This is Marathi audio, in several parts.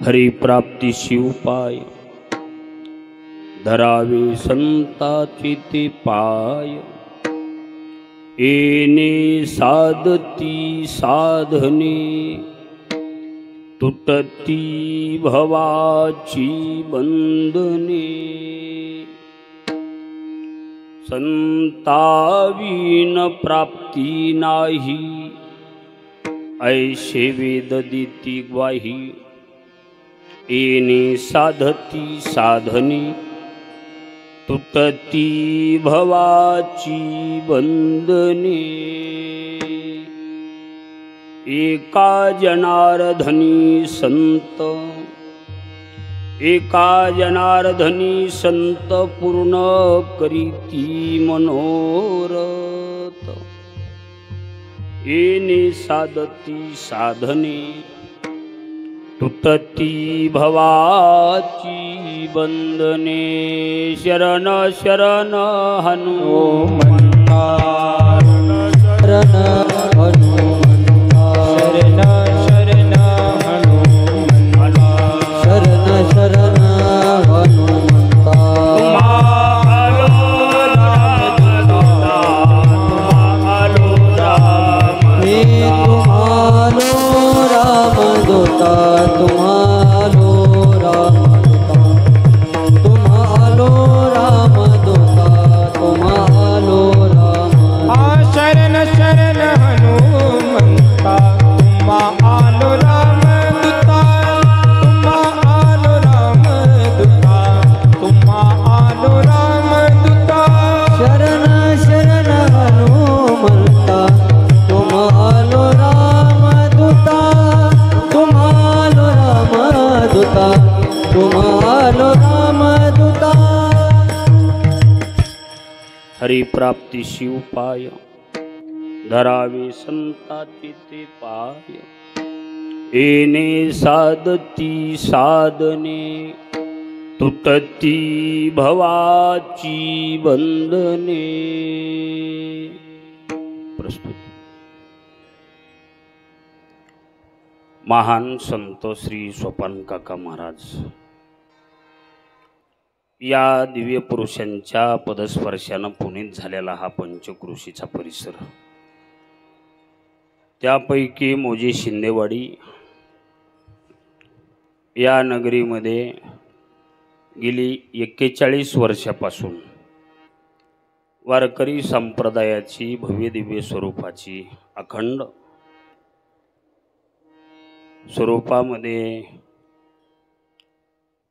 हरिप्राप्तीशी उपाय धरावे संताची ते पाय। येणे साधती साधने तुटती भवाची बंधने। संताविन प्राप्ती नाही ऐशे वेद देती ग्वाही। येणे साधती साधने तुटती भवाची बंधने। एका जनार्दनी संत एका जनार्दनी संत पूर्ण करीती मनोरथ। येणे साधती साधने तुटती भवाची बंधने। शरण शरण हनुमंता शरण हनुमंता शरण शरण हनुमंता शरण शरण हनुमंता। तुम्हारो रामदूता तुम्हारो रामदूता तुम्हारो रामदूता। शरण शरण हनुमंता तुम्हारो रामदूता तुम्हारो रामदूता तुम्हारो रामदूता। शरण शरण हनुमंता तुम्हारो रामदूता तुम्हारो रामदूता। हरिप्राप्तीशी उपाय धरावे संताची ते पाय। येणे साधती साधने तुटती भवाची बंधने। प्रस्तुत महान संत श्री सोपान काका महाराज या दिव्य पुरुषांच्या पदस्पर्शानं पुनीत झालेला हा पंचक्रोशीचा परिसर, त्यापैकी मोजे शिंदेवाडी या नगरीमध्ये गेली 41 वर्षापासून वारकरी संप्रदायाची भव्य दिव्य स्वरूपाची अखंड स्वरूपामध्ये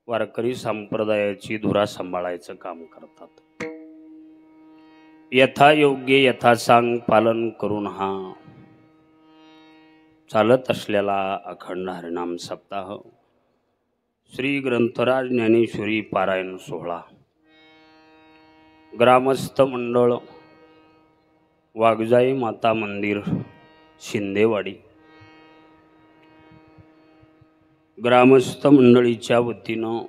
वारकरी संप्रदायाची धुरा सांभाळायचं काम करतात। यथायोग्य यथासांग पालन करून हा चालत असलेला अखंड हरिनाम सप्ताह श्री ग्रंथराज ज्ञानेश्वरी पारायण सोहळा ग्रामस्थ मंडळ वाघजाई माता मंदिर शिंदेवाडी ग्रामस्थ मंडळीच्या वतीनं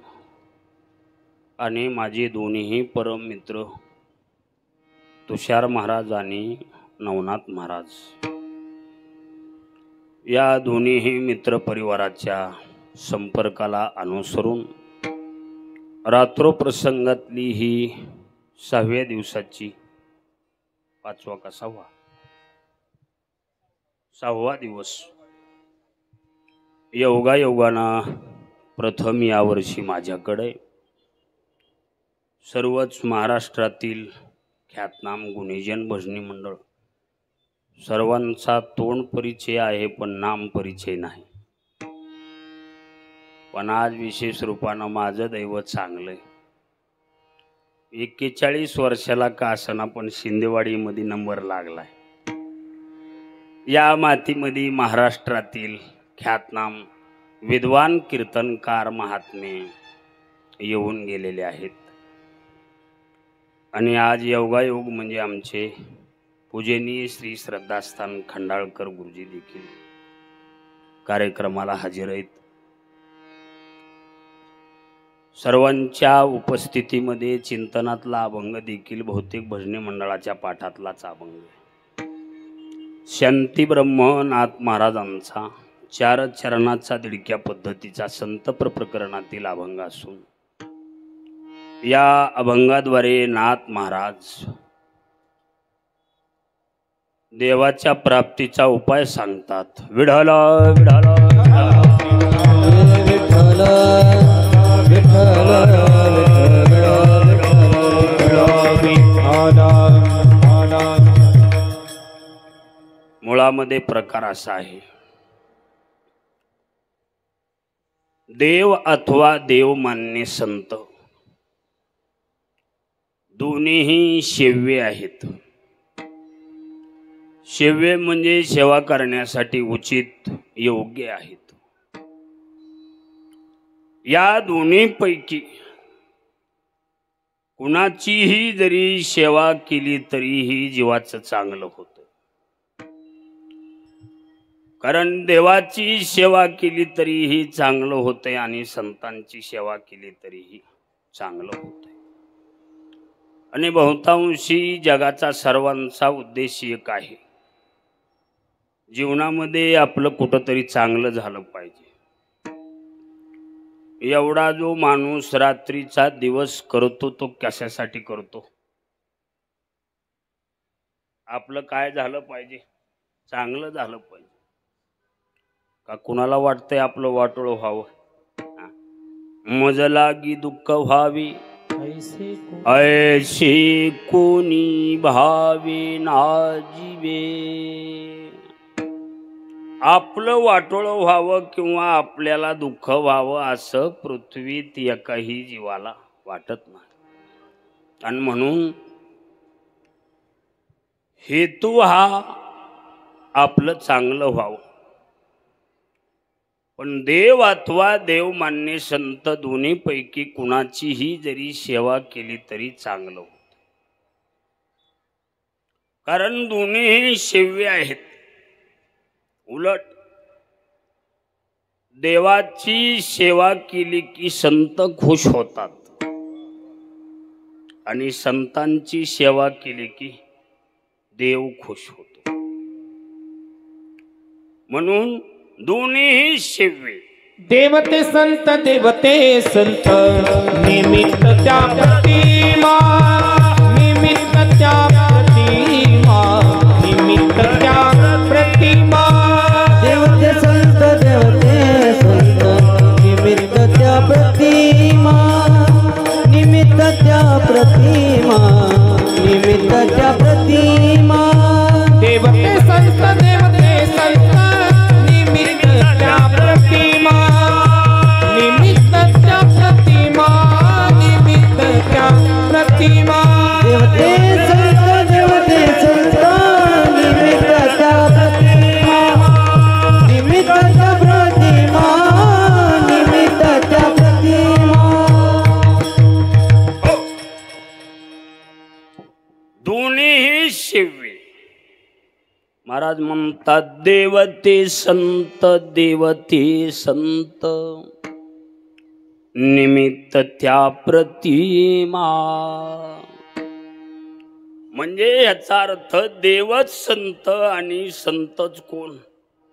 आणि माझे दोन्ही परम मित्र तुषार महाराज आणि नवनाथ महाराज या दोन्ही मित्र परिवाराच्या संपर्काला अनुसरून रात्रो प्रसंगातली ही 6व्या दिवसाची 5वा का 6वा दिवस योगायोगानं प्रथम यावर्षी माझ्याकडे सर्वच महाराष्ट्रातील ख्यातनाम गुणीजन भजनी मंडळ सर्वांचा तोंड परिचय आहे पण नाम परिचय नाही। पण आज विशेष रूपानं माझं दैवत चांगलं आहे। 41 वर्षाला का असना पण शिंदेवाडीमध्ये नंबर लागलाय। या मातीमध्ये महाराष्ट्रातील ख्यातनाम विद्वान कीर्तनकार महात्मे येऊन गेलेले आहेत आणि आज योगायोग म्हणजे आमचे पूजनीय श्री श्रद्धास्थान खंडाळकर गुरुजी देखील कार्यक्रमाला हजर आहेत। सर्वांच्या उपस्थितीमध्ये चिंतनातला अभंग देखील बहुतेक भजनी मंडळाच्या पाठातलाच अभंग आहे। शांती ब्रह्मनाथ महाराजांचा चार चरणाचा दिडक्या पद्धतीचा संतप्र प्रकरणातील अभंग असून या अभंगाद्वारे नाथ महाराज देवाच्या प्राप्तीचा उपाय सांगतात। विठ्ठल विठ्ठल मुळामध्ये प्रकार असा आहे, देव अथवा देवमान्य संत दोन्हीही सेव्य आहेत। सेव्य म्हणजे सेवा करण्यासाठी उचित योग्य आहेत। या दोन्हीपैकी कुणाचीही जरी सेवा केली तरीही जीवाचं चांगलं होतं। कारण देवाची सेवा केली तरीही चांगलं होते आणि संतांची सेवा केली तरीही चांगलं होते। आणि बहुतांशी जगाचा सर्वांचा उद्देश एक आहे, जीवनामध्ये आपलं कुठंतरी चांगलं झालं पाहिजे। एवढा जो माणूस रात्रीचा दिवस करतो तो कशासाठी करतो? आपलं काय झालं पाहिजे? चांगलं झालं पाहिजे का कुणाला वाटतंय आपलं वाटोळ व्हावं? मज लागी दुःख व्हावी ऐसे कोणी भावे ना जीवे। आपलं वाटोळ व्हावं किंवा आपल्याला दुःख व्हावं असं पृथ्वीत एकाही जीवाला वाटत नाही। आणि म्हणून हेतू हा आपलं चांगलं व्हावं। पण देव अथवा देवमान्य संत दोन्हीपैकी कुणाचीही जरी सेवा केली तरी चांगलं होतं। कारण दोन्हीही सेव्य आहेत। उलट देवाची सेवा केली की संत खुश होतात आणि संतांची सेवा केली की देव खुश होतो। म्हणून दोन्हीही सेव्य। देवते संत निमित्त त्या प्रतिमा, निमित्त त्या प्रतिमा, निमित्त त्या प्रतिमा। देवते संत निमित्त त्या प्रतिमा, निमित्त त्या प्रतिमा, निमित्त त्या प्रतिमा। देवते संत निमित्त त्या प्रतिमा, निमित्त त्या प्रतिमा, निमित्त त्या प्रतिमा। देवते संत निमित्त त्या प्रतिमा, निमित्त त्या प्रतिमा, निमित्त त्या प्रतिमा। दोन्हीही सेव्य। महाराज म्हणतात देवते संत निमित्त त्या प्रतिमा। म्हणजे याचा अर्थ देवच संत आणि संतच कोण?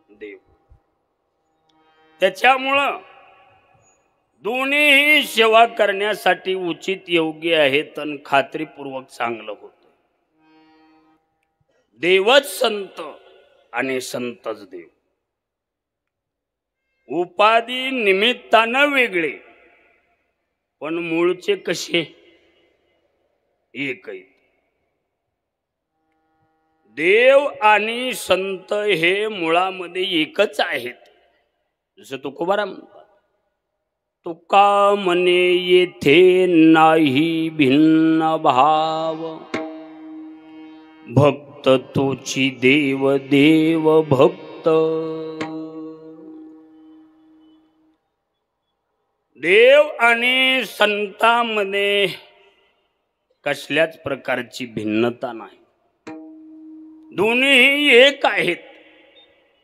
देव। त्याच्यामुळं दोन्हीही सेवा करण्यासाठी उचित योग्य आहेत आणि खात्रीपूर्वक चांगलं होतं। देवच संत आणि संतच देव। उपाधी निमित्तानं वेगळे पण मूळचे कसे? एक आहेत। देव आणि संत हे मुळामध्ये एकच आहेत। जसं तुकोबाराम म्हणतात, तुका म्हणे येथे नाही भिन्न भाव, भक्त तोची देव देव भक्त। देव आणि संतांमध्ये कसल्याच प्रकारची भिन्नता नाही। दोन्ही एक आहेत।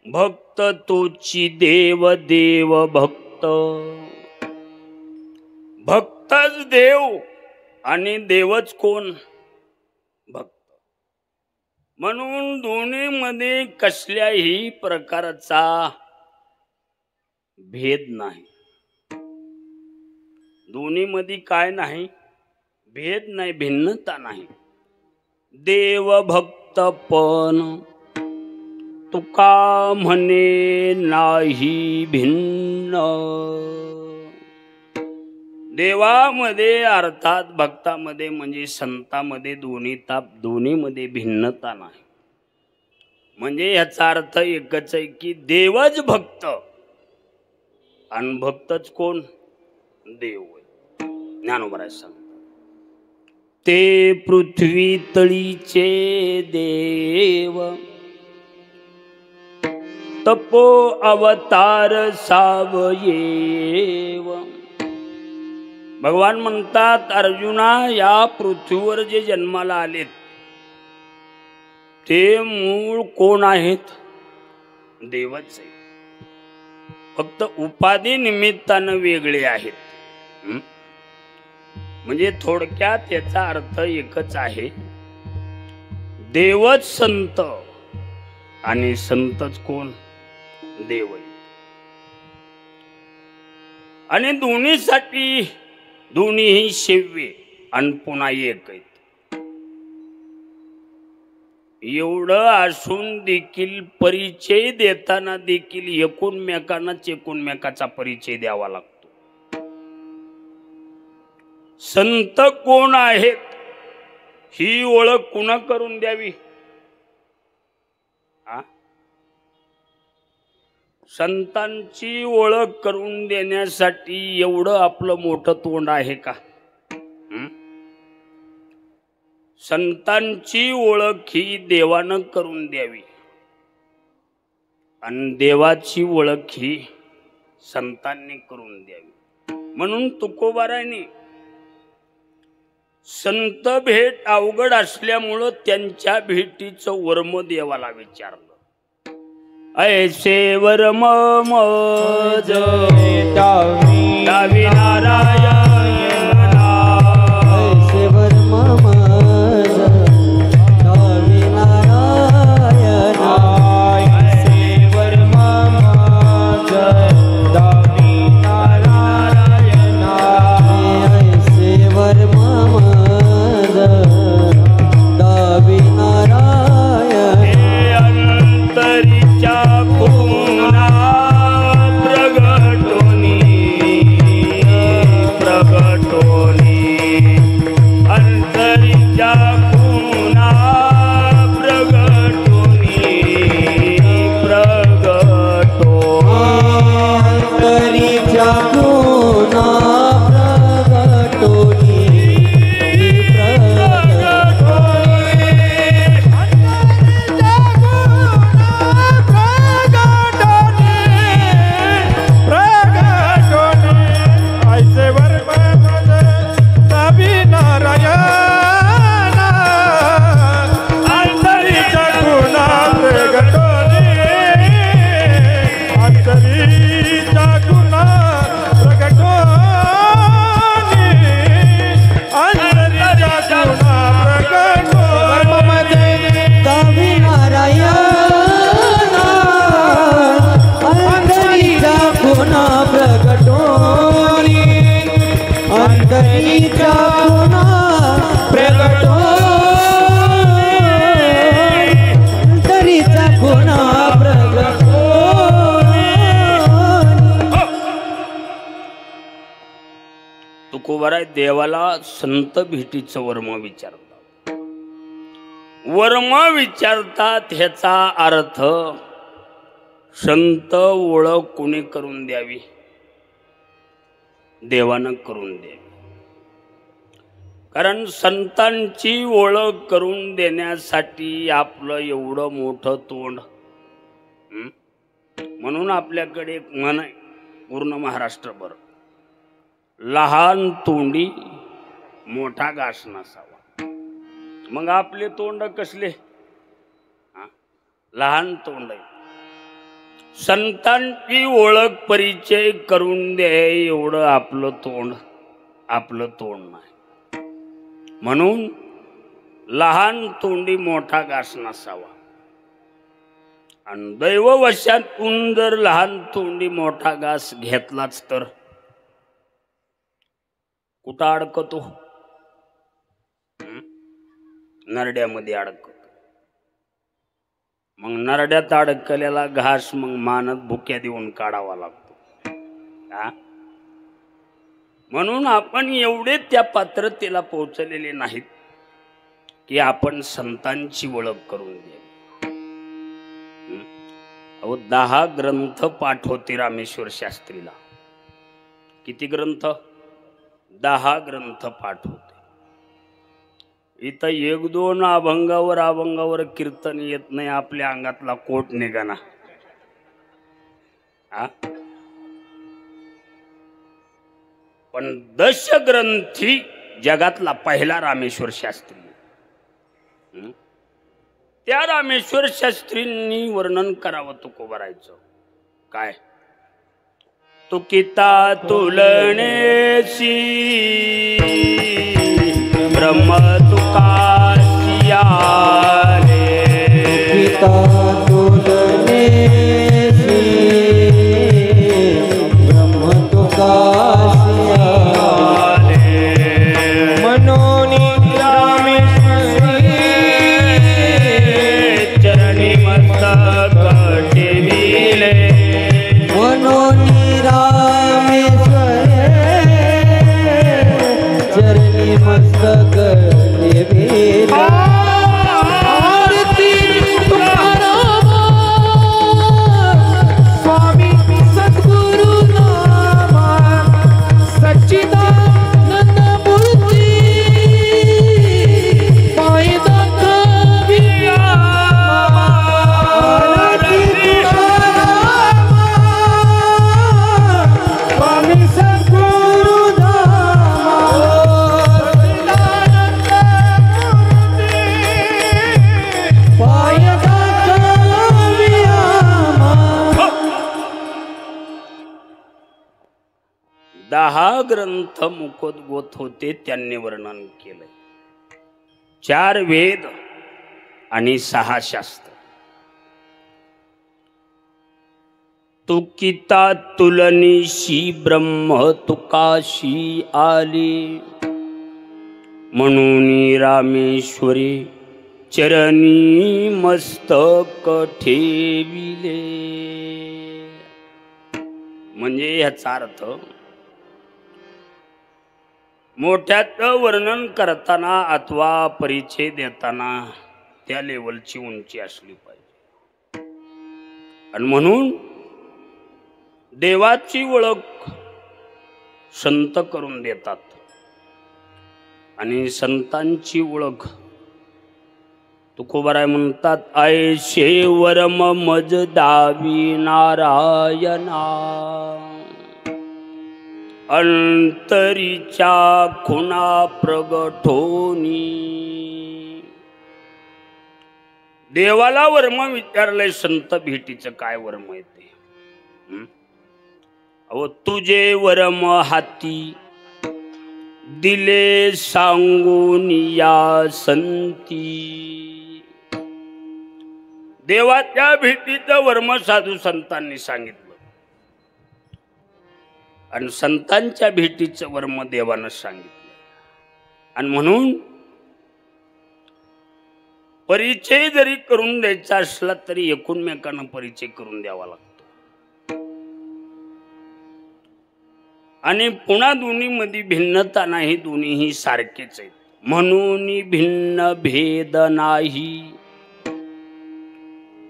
भक्त तोची देव देव भक्त। भक्तच देव आणि देवच कोण? भक्त। म्हणून दोन्हीमध्ये कसल्याही प्रकारचा भेद नाही. दोन्ही मध्ये काय नाही? भेद नाही, भिन्नता नाही. देव भक्त पण तुका म्हणे नाही भिन्न. देवामध्ये अर्थात भक्तामध्ये म्हणजे संतामध्ये दोन्हीमध्ये भिन्नता नाही. म्हणजे याचा अर्थ एकच आहे की देवच भक्त आणि भक्तच कोण? देव आहे. ज्ञानोबा सांग ते पृथ्वी तळीचे देव तपो अवतार सावयेव. भगवान म्हणतात अर्जुना, या पृथ्वीवर जे जन्माला आलेत ते मूळ कोण आहेत? देवच आहे. फक्त उपाधी निमित्तानं वेगळे आहेत. म्हणजे थोडक्यात याचा अर्थ एकच आहे, देवच संत आणि संतच कोण? देव आहे. आणि दोन्हीसाठी दोन्हीही सेव्य आणि पुन्हा एक आहेत. एवढं असून देखील परिचय देताना देखील एकूणमेकाचा परिचय द्यावा लागतो. संत कोण आहेत ही ओळख कुणा करून द्यावी? संतांची ओळख करून देण्यासाठी एवढं आपलं मोठं तोंड आहे का? संतांची ओळख ही देवानं करून द्यावी आणि देवाची ओळख ही संतांनी करून द्यावी. म्हणून तुकोबारायने संत भेट अवघड असल्यामुळं त्यांच्या भेटीचं वर्म देवाला विचारलं. ऐसे वर्म मज दावी नारायण, ऐसे वर्म मज दावी नारायण, ऐसे वर्म मज दावी नारायण, ऐसे वर्म मज दावी नारायण. अंतरीच्या पुन्हा प्रगटोनी अंतरीच्या पुन्हा प्रगटोनी अंतरीच्या पुन्हा प्रगटोनी तुकोबाराय देवाला संत भेटीचं वर्म विचारतात. वर्म विचारतात ह्याचा अर्थ संत ओळख कोणी करून द्यावी? देवानं करून द्यावी. कारण संतांची ओळख करून देण्यासाठी आपलं एवढं मोठं तोंड. म्हणून आपल्याकडे एक म्हण आहे पूर्ण महाराष्ट्रभर, लहान तोंडी मोठा घास नसावा. मग आपले तोंड कसले? लहान तोंड आहे. संतांची ओळख परिचय करून दे एवढं आपलं तोंड नाही. म्हणून लहान तोंडी मोठा घास नसावा. आणि दैववशातून जर लहान तोंडी मोठा घास घेतलाच तर कुठं अडकतो? नरड्यामध्ये अडकतो. मग नरड्यात अडकलेला घास मग मानत भुक्या देऊन काढावा लागतो. म्हणून आपण एवढे त्या पात्रतेला पोहोचलेले नाहीत की आपण संतांची ओळख करून द्यावी. 10 ग्रंथ पाठ होते रामेश्वर शास्त्रीला. किती ग्रंथ? 10 ग्रंथ पाठ होते. इथं 1-2 अभंगावर कीर्तन येत नाही. आपल्या अंगातला कोट निघाना. पण 10 ग्रंथी जगातला पहिला रामेश्वर शास्त्री. त्या रामेश्वर शास्त्रींनी वर्णन करावं तुकोबारायचं. काय? तुकिता तुलनेशी ब्रह्म तुकाशियाले. तुकिता तुलनेशी ब्रह्म तुकाशियाले. मनोनी रामेश्वरी चरणी मस्तक ठेविले. मनोनी रामेश्वरे चरणी मस्तक ठेविले. आरती तुकाराम स्वामी सद्गुरु नामा सच्चिदानंद मूर्ती पाय दाखविया. आरती तुकाराम स्वामी सद्गुरु नामा सच्चिदानंद मूर्ती पाय दाखविया. 10 ग्रंथ मुखोद्गोत होते. त्यांनी वर्णन केलंय. 4 वेद आणि 6 शास्त्र. तुकिता तुलनीशी ब्रह्म तुकाशी आले. म्हणून रामेश्वरी चरणी मस्तक ठेविले. म्हणजे ह्याचा अर्थ मोठ्याचं वर्णन करताना अथवा परिचय देताना त्या लेवलची उंची असली पाहिजे. आणि म्हणून देवाची ओळख संत करून देतात आणि संतांची ओळख तुकोबाराय म्हणतात, आयशे वरम मज दावी नारायणा. अंतरीच्या खुणा प्रगटोनी. देवाला वर्म विचारलंय संत भेटीचं काय वर्म येते. अहो तुझे वर्म हाती दिले सांगून या संती. देवाच्या भेटीचं वर्म साधू संतांनी सांगितलं आणि संतांच्या भेटीचं वर्म देवानं सांगितलं. आणि म्हणून परिचय जरी करून द्यायचा असला तरी एकूणमेकांना परिचय करून द्यावा लागतो. आणि पुन्हा दोन्हीमध्ये भिन्नता नाही, दोन्हीही सारखेच आहेत. म्हणून भिन्न भेद नाही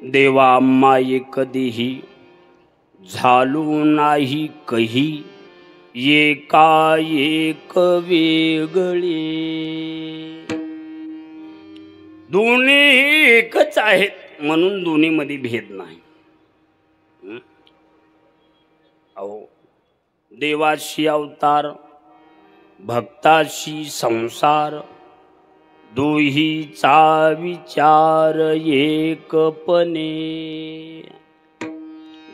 देवा माये कधीही झालो नाही कही. एका एक वेगळे. दोन्ही एकच आहेत म्हणून दोन्हीमध्ये भेद नाही. अहो देवाशी अवतार भक्ताशी संसार दोहीचा विचार एकपणे.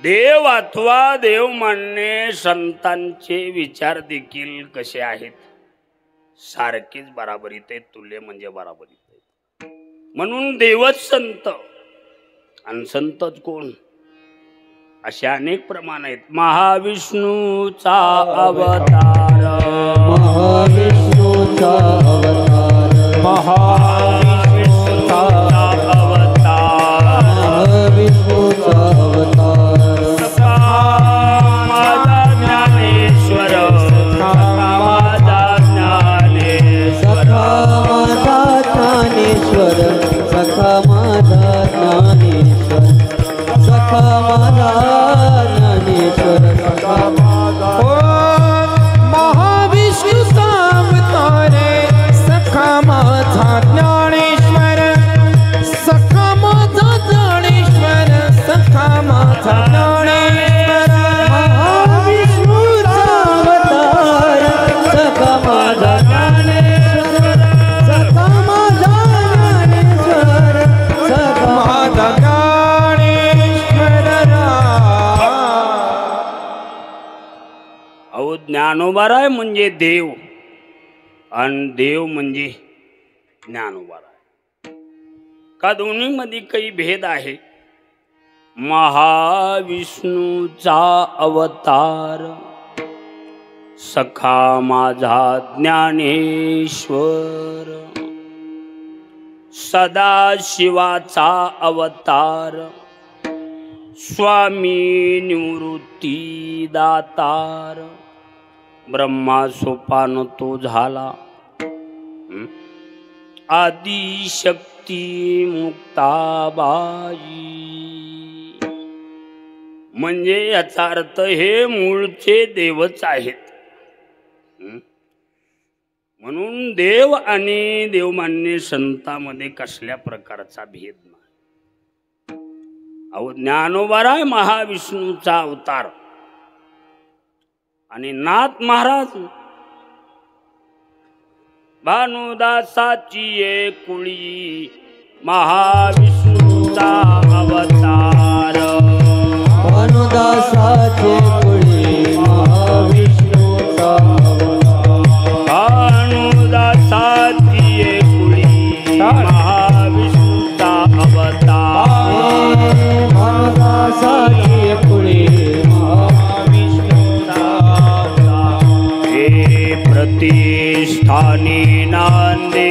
देव अथवा देव मानणे संतांचे विचार देखील कसे आहेत, सारखेच बराबरीत आहेत, तुल्य म्हणजे बराबरीत आहेत. म्हणून देवच संत आणि संतच कोण असे अनेक प्रमाण आहेत. महाविष्णूचा अवतार, महाविष्णूचा अवतार, महाविष्णूचा अवतार, महाविष्णूचा अवतार, सखा माझा ज्ञानेश्वर, सखा माझा ज्ञानेश्वर, सखा माझा ज्ञानेश्वर, सखा माझा ज्ञानेश्वर, सखा माझा ज्ञानेश्वर, सखा माझा महाविष्णूचा अवतार, सखा माझा ज्ञानेश्वर, सखा माझा ज्ञानेश्वर, सखा माझा ज्ञानेश्वर, महाविष्णूचा अवतार, सखा माझा ज्ञानेश्वर, सखा माझा ज्ञानेश्वर, सखा माझा ज्ञानेश्वर अहो ज्ञानोबाराय म्हणजे देव आणि देव म्हणजे ज्ञानोबाराय. का दोन्ही मध्ये काही भेद आहे? महाविष्णूचा अवतार, सखा माझा ज्ञानेश्वर, सदाशिवाचा अवतार, स्वामी निवृत्ती दातार, ब्रह्मा सोपान तो झाला, आदिशक्ती मुक्ताबाई. म्हणजे याचा अर्थ हे मूळचे देवच आहेत. म्हणून देव आणि देवमान्य संतांमध्ये कसल्या प्रकारचा भेद नाही. अहो ज्ञानोबाराय महाविष्णूचा अवतार आणि नाथ महाराज भानुदासाची एकुळी महाविष्णूचा अवतार, भानुदासाचे कुळी महाविष्णूचा अवतार, भानुदासाची एकुळी महाविष्णूचा अवतार, भानुदासाचे कुळी महाविष्णूचा अवतार, हे प्रतिष्ठानी नांदे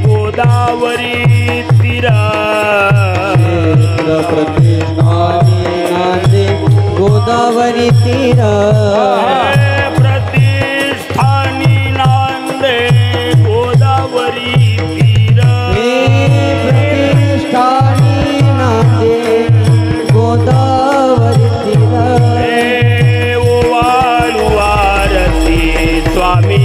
गोदावरी तीरा, प्रतिष्ठानी नांदे गोदावरी तीरा, प्रतिष्ठानी नांदे गोदावरी तीरा, प्रतिष्ठानी नांदे गोदावरी तीरा, ओवाळू आरती स्वामी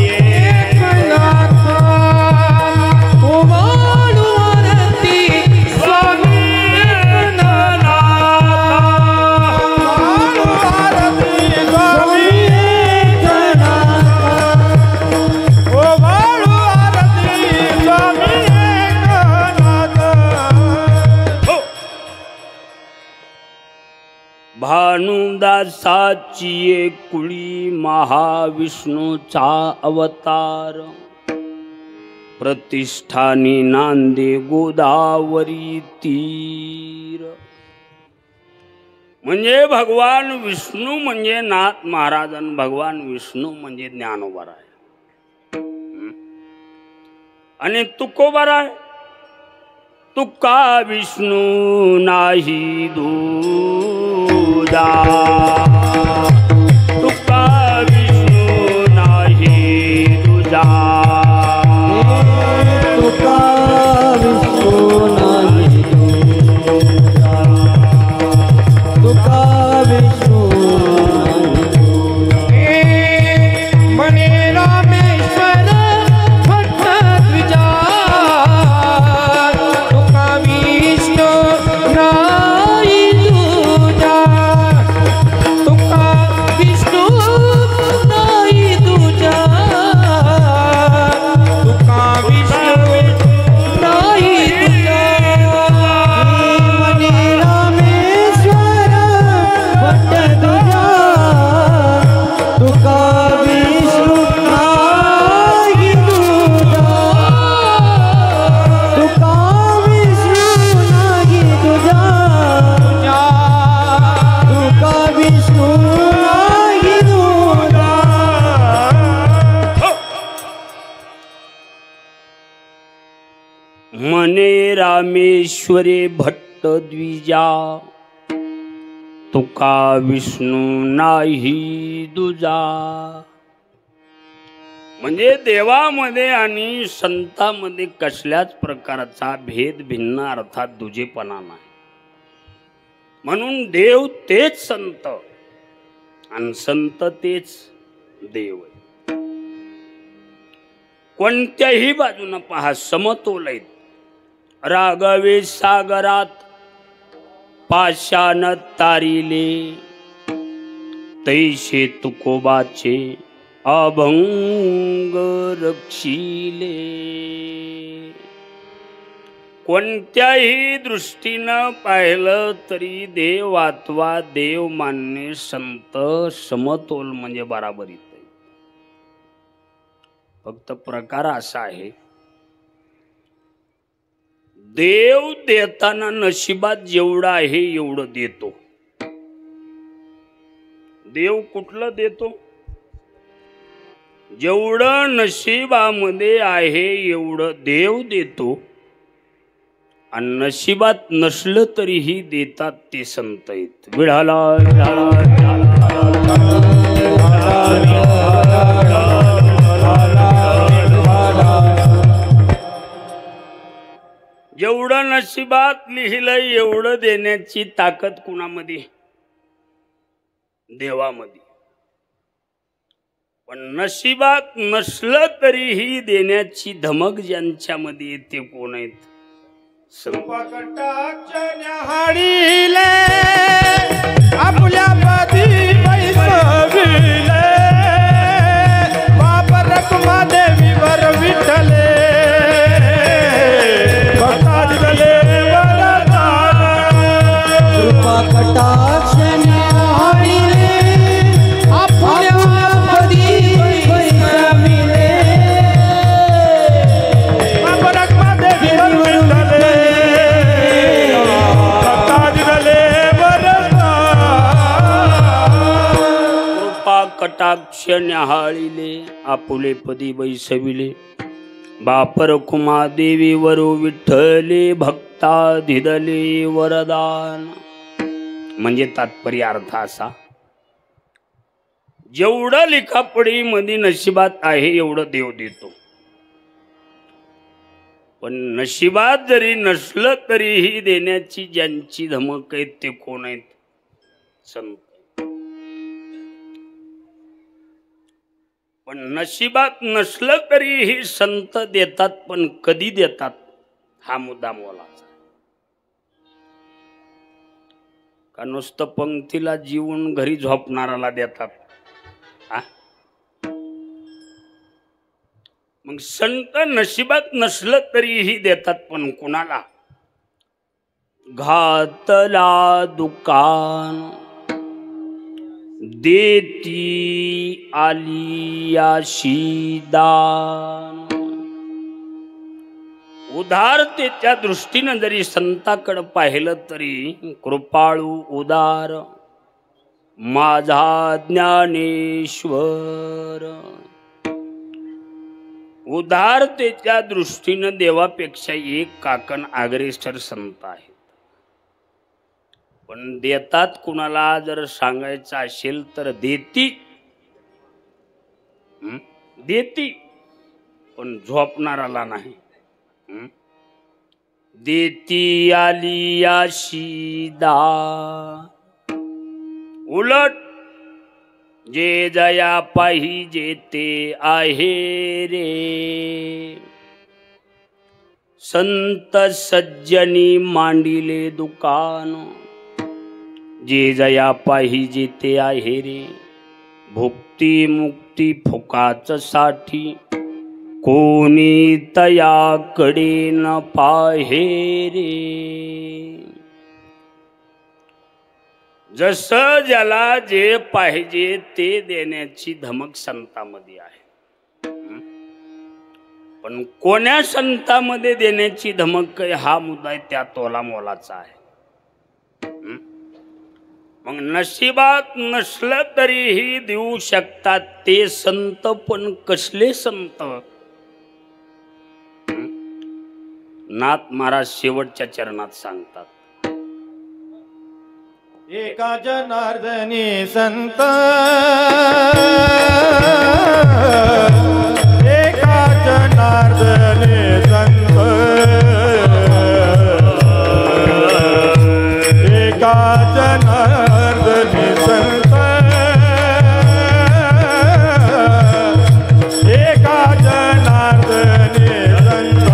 भानुदासाची एकुळी महाविष्णूचा अवतार, प्रतिष्ठानी नांदे गोदावरी तीर. म्हणजे भगवान विष्णू म्हणजे नाथ महाराज आणि भगवान विष्णू म्हणजे ज्ञानोबाराय. आणि तुकोबाराय तुका विष्णू नाही दूजा, तुका विष्णू नाही दूजा, तुका विष्णू नाही दूजा, तुका विष्णू नाही दूजा. मने रामेश्वर भट्टद्विजा, तुका विष्णू नाही दूजा, तुका विष्णू नाही दूजा, म्हणे रामेश्वरे भट्ट द्विजा, तुका विष्णू नाही दुजा. म्हणजे देवामध्ये आणि संतांमध्ये कसल्याच प्रकारचा भेद भिन्न अर्थात दुजेपणा नाही. म्हणून देव तेच संत आणि संत तेच देव. कोणत्याही बाजूने पहा समतोल आहेत. रागवे सागरात पाषाण तारिले, तैसे तुकोबाचे अभंग रक्षिले. कोणत्याही दृष्टीनं पाहिलं तरी देव अथवा देव मानणे संत समतोल म्हणजे बराबरीत आहे. फक्त प्रकार असा आहे, देव देताना नशिबात जेवढं आहे एवढं देतो. देव कुठलं देतो? जेवढं नशिबामध्ये आहे एवढं देव देतो. आणि नशिबात नसलं तरीही देतात ते संत आहेत. विढाला जेवढं नशिबात लिहिलंय एवढं देण्याची ताकद कुणामध्ये? देवामध्ये. पण नशिबात नसलं तरीही देण्याची धमक ज्यांच्यामध्ये येते कोण आहेत? हाडीले आपल्या पदी बैसविले, बाप रखमा देवीवर विठ्ठले, भक्ता दिले वरदान. कृपा कटाक्षाने हाडिले आपल्या पदी बैसविले, बाप रखमा देवीवर विठ्ठले, कटाक्ष न्याहाळिले आपुले पदी बैसविले, बापर कुमा देवी वरू विठ्ठले, भक्ता धिदले वरदान. म्हणजे तात्पर्य अर्थ असा, जेवढं लिखापडी मध्ये नशिबात आहे एवढं देव देतो. पण नशिबात जरी नसलं तरीही देण्याची ज्यांची धमक आहे ते कोण आहेत? संत. पण नशिबात नसलं तरीही संत देतात. पण कधी देतात हा मुद्दा मोलाचा. का नुसतं पंक्तीला जीवन घरी झोपणाराला देतात? मग संत नशिबात नसलं तरीही देतात. पण कुणाला? घातला दुकान देती आलियाशी दान. उदारतेच्या दृष्टीनं जरी संताकडे पाहिलं तरी कृपाळू उदार माझा ज्ञानेश्वर. उदारतेच्या दृष्टीनं देवापेक्षा एक काकण अग्रेसर संत आहेत. पण देतात कुणाला जर सांगायचं असेल तर देती देती, पण झोपणाराला नाही. देती आलियाशी दान. उलट जे जया पाहिजे ते आहे रे, संत सज्जनी मांडिले दुकान. जे जया पाहिजे ते आहे रे, भुक्ती मुक्ती फुकाच साठी, कोणी तयाकडे न पाहे रे. जसं ज्याला जे पाहिजे ते देण्याची धमक संतामध्ये आहे. पण कोण्या संतामध्ये देण्याची धमक हा मुद्दा त्या तोला मोलाचा आहे. मग नशिबात नसलं तरीही देऊ शकतात ते संत. पण कसले संत? नाथ महाराज शेवटच्या चरणात सांगतात, एका जनार्दनी संत, एका जनार्दनी संत, एका जनार्दनी संत, एका जनार्दनी संत,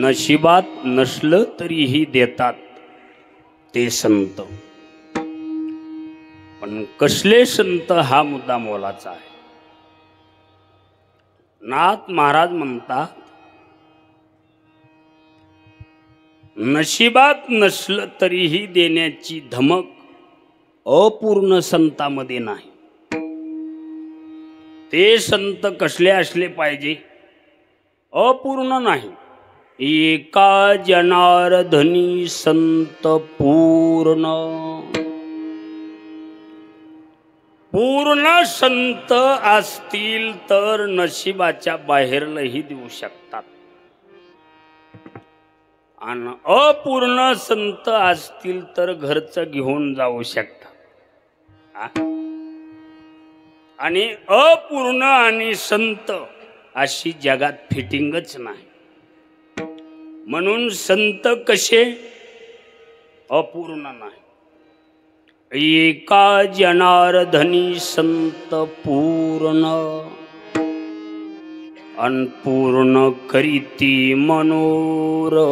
नशिबात नसलं तरीही देतात ते संत, पण कसले संत हा मुद्दा मोलाचा आहे. नाथ महाराज म्हणतात, नशिबात नसलं तरीही देण्याची धमक अपूर्ण संतांमध्ये नाही. ते संत कसले असले पाहिजे? अपूर्ण नाही. एका जनार्दनी संत पूर्ण. पूर्ण संत असतील तर नशिबाच्या बाहेरही देऊ शकतात, आणि अपूर्ण संत असतील तर घरचं घेऊन जाऊ शकतात. आणि अपूर्ण आणि संत अशी जगात फिटिंगच नाही. म्हणून संत कसे? अपूर्ण नाही. एका जनार्दनी संत पूर्ण अनपूर्ण करीती मनोरथ.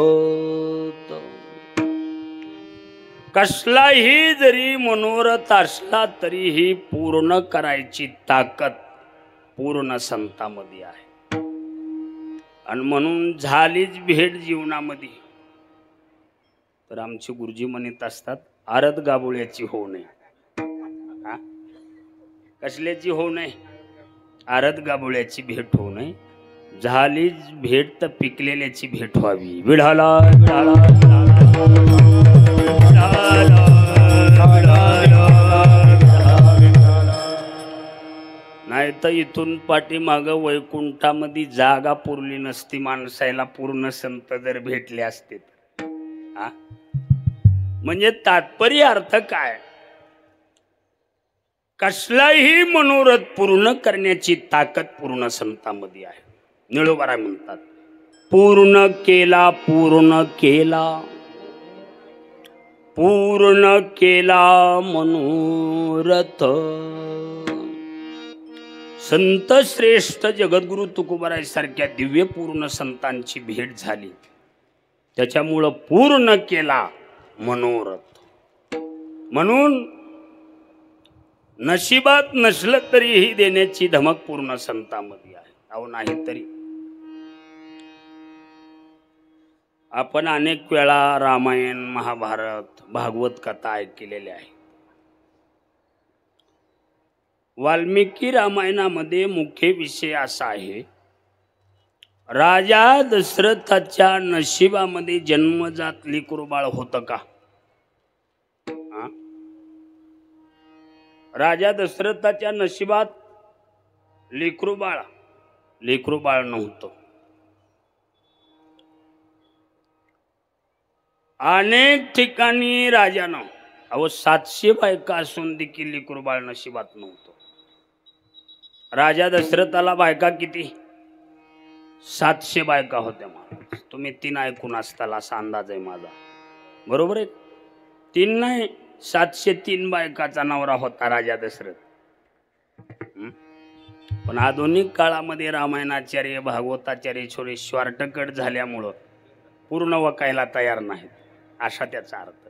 कसलाही जरी मनोरथ असला तरीही पूर्ण करायची ताकद पूर्ण संतांमध्ये आहे. आणि म्हणून झालीच भेट जीवनामध्ये तर आमचे गुरुजी म्हणत असतात आरत गाबोळ्याची होऊ नये. कसल्याची होऊ नये? आरत गाबोळ्याची भेट होऊ नये. झालीच भेट तर पिकलेल्याची भेट व्हावी. विढाला विढाला नाही तर इथून पाठीमाग वैकुंठामध्ये जागा पुरली नसती माणसाला पूर्ण संत जर भेटले असते. म्हणजे तात्पर्य अर्थ काय? कसलाही मनोरथ पूर्ण करण्याची ताकद पूर्ण संतांमध्ये आहे. निळोबाराय म्हणतात पूर्ण केला पूर्ण केला पूर्ण केला मनोरथ. संत श्रेष्ठ जगद्गुरु तुकोबाराय सारख्या दिव्य पूर्ण संतांची भेट झाली त्याच्यामुळं पूर्ण केला मनोरथ. म्हणून नशिबात नसलं तरीही देण्याची धमक पूर्ण संतांमध्ये आहे. अहो नाही तरी आपण अनेक वेळा रामायण महाभारत भागवत कथा ऐकलेल्या आहे. वाल्मिकी रामायणामध्ये मुख्य विषय असा आहे राजा दशरथाच्या नशिबामध्ये जन्मजात लेकरूबाळ होतं का? राजा दशरथाच्या नशिबात लेकरूबाळ नव्हतं. अनेक ठिकाणी राजानं 700 बायका असून देखील लेकरूबाळ नशिबात नव्हतं. राजा दशरथाला बायका किती? 700 बायका होत्या. महाराज तुम्ही 3 ऐकून असताल असा अंदाज आहे माझा. बरोबर आहे? 3 नाही 703 बायकाचा नवरा होता राजा दशरथ. पण आधुनिक काळामध्ये रामायणाचार्य भागवताचार्य थोडे शॉर्टकट झाल्यामुळं पूर्ण वकायला तयार नाहीत असा त्याचा अर्थ.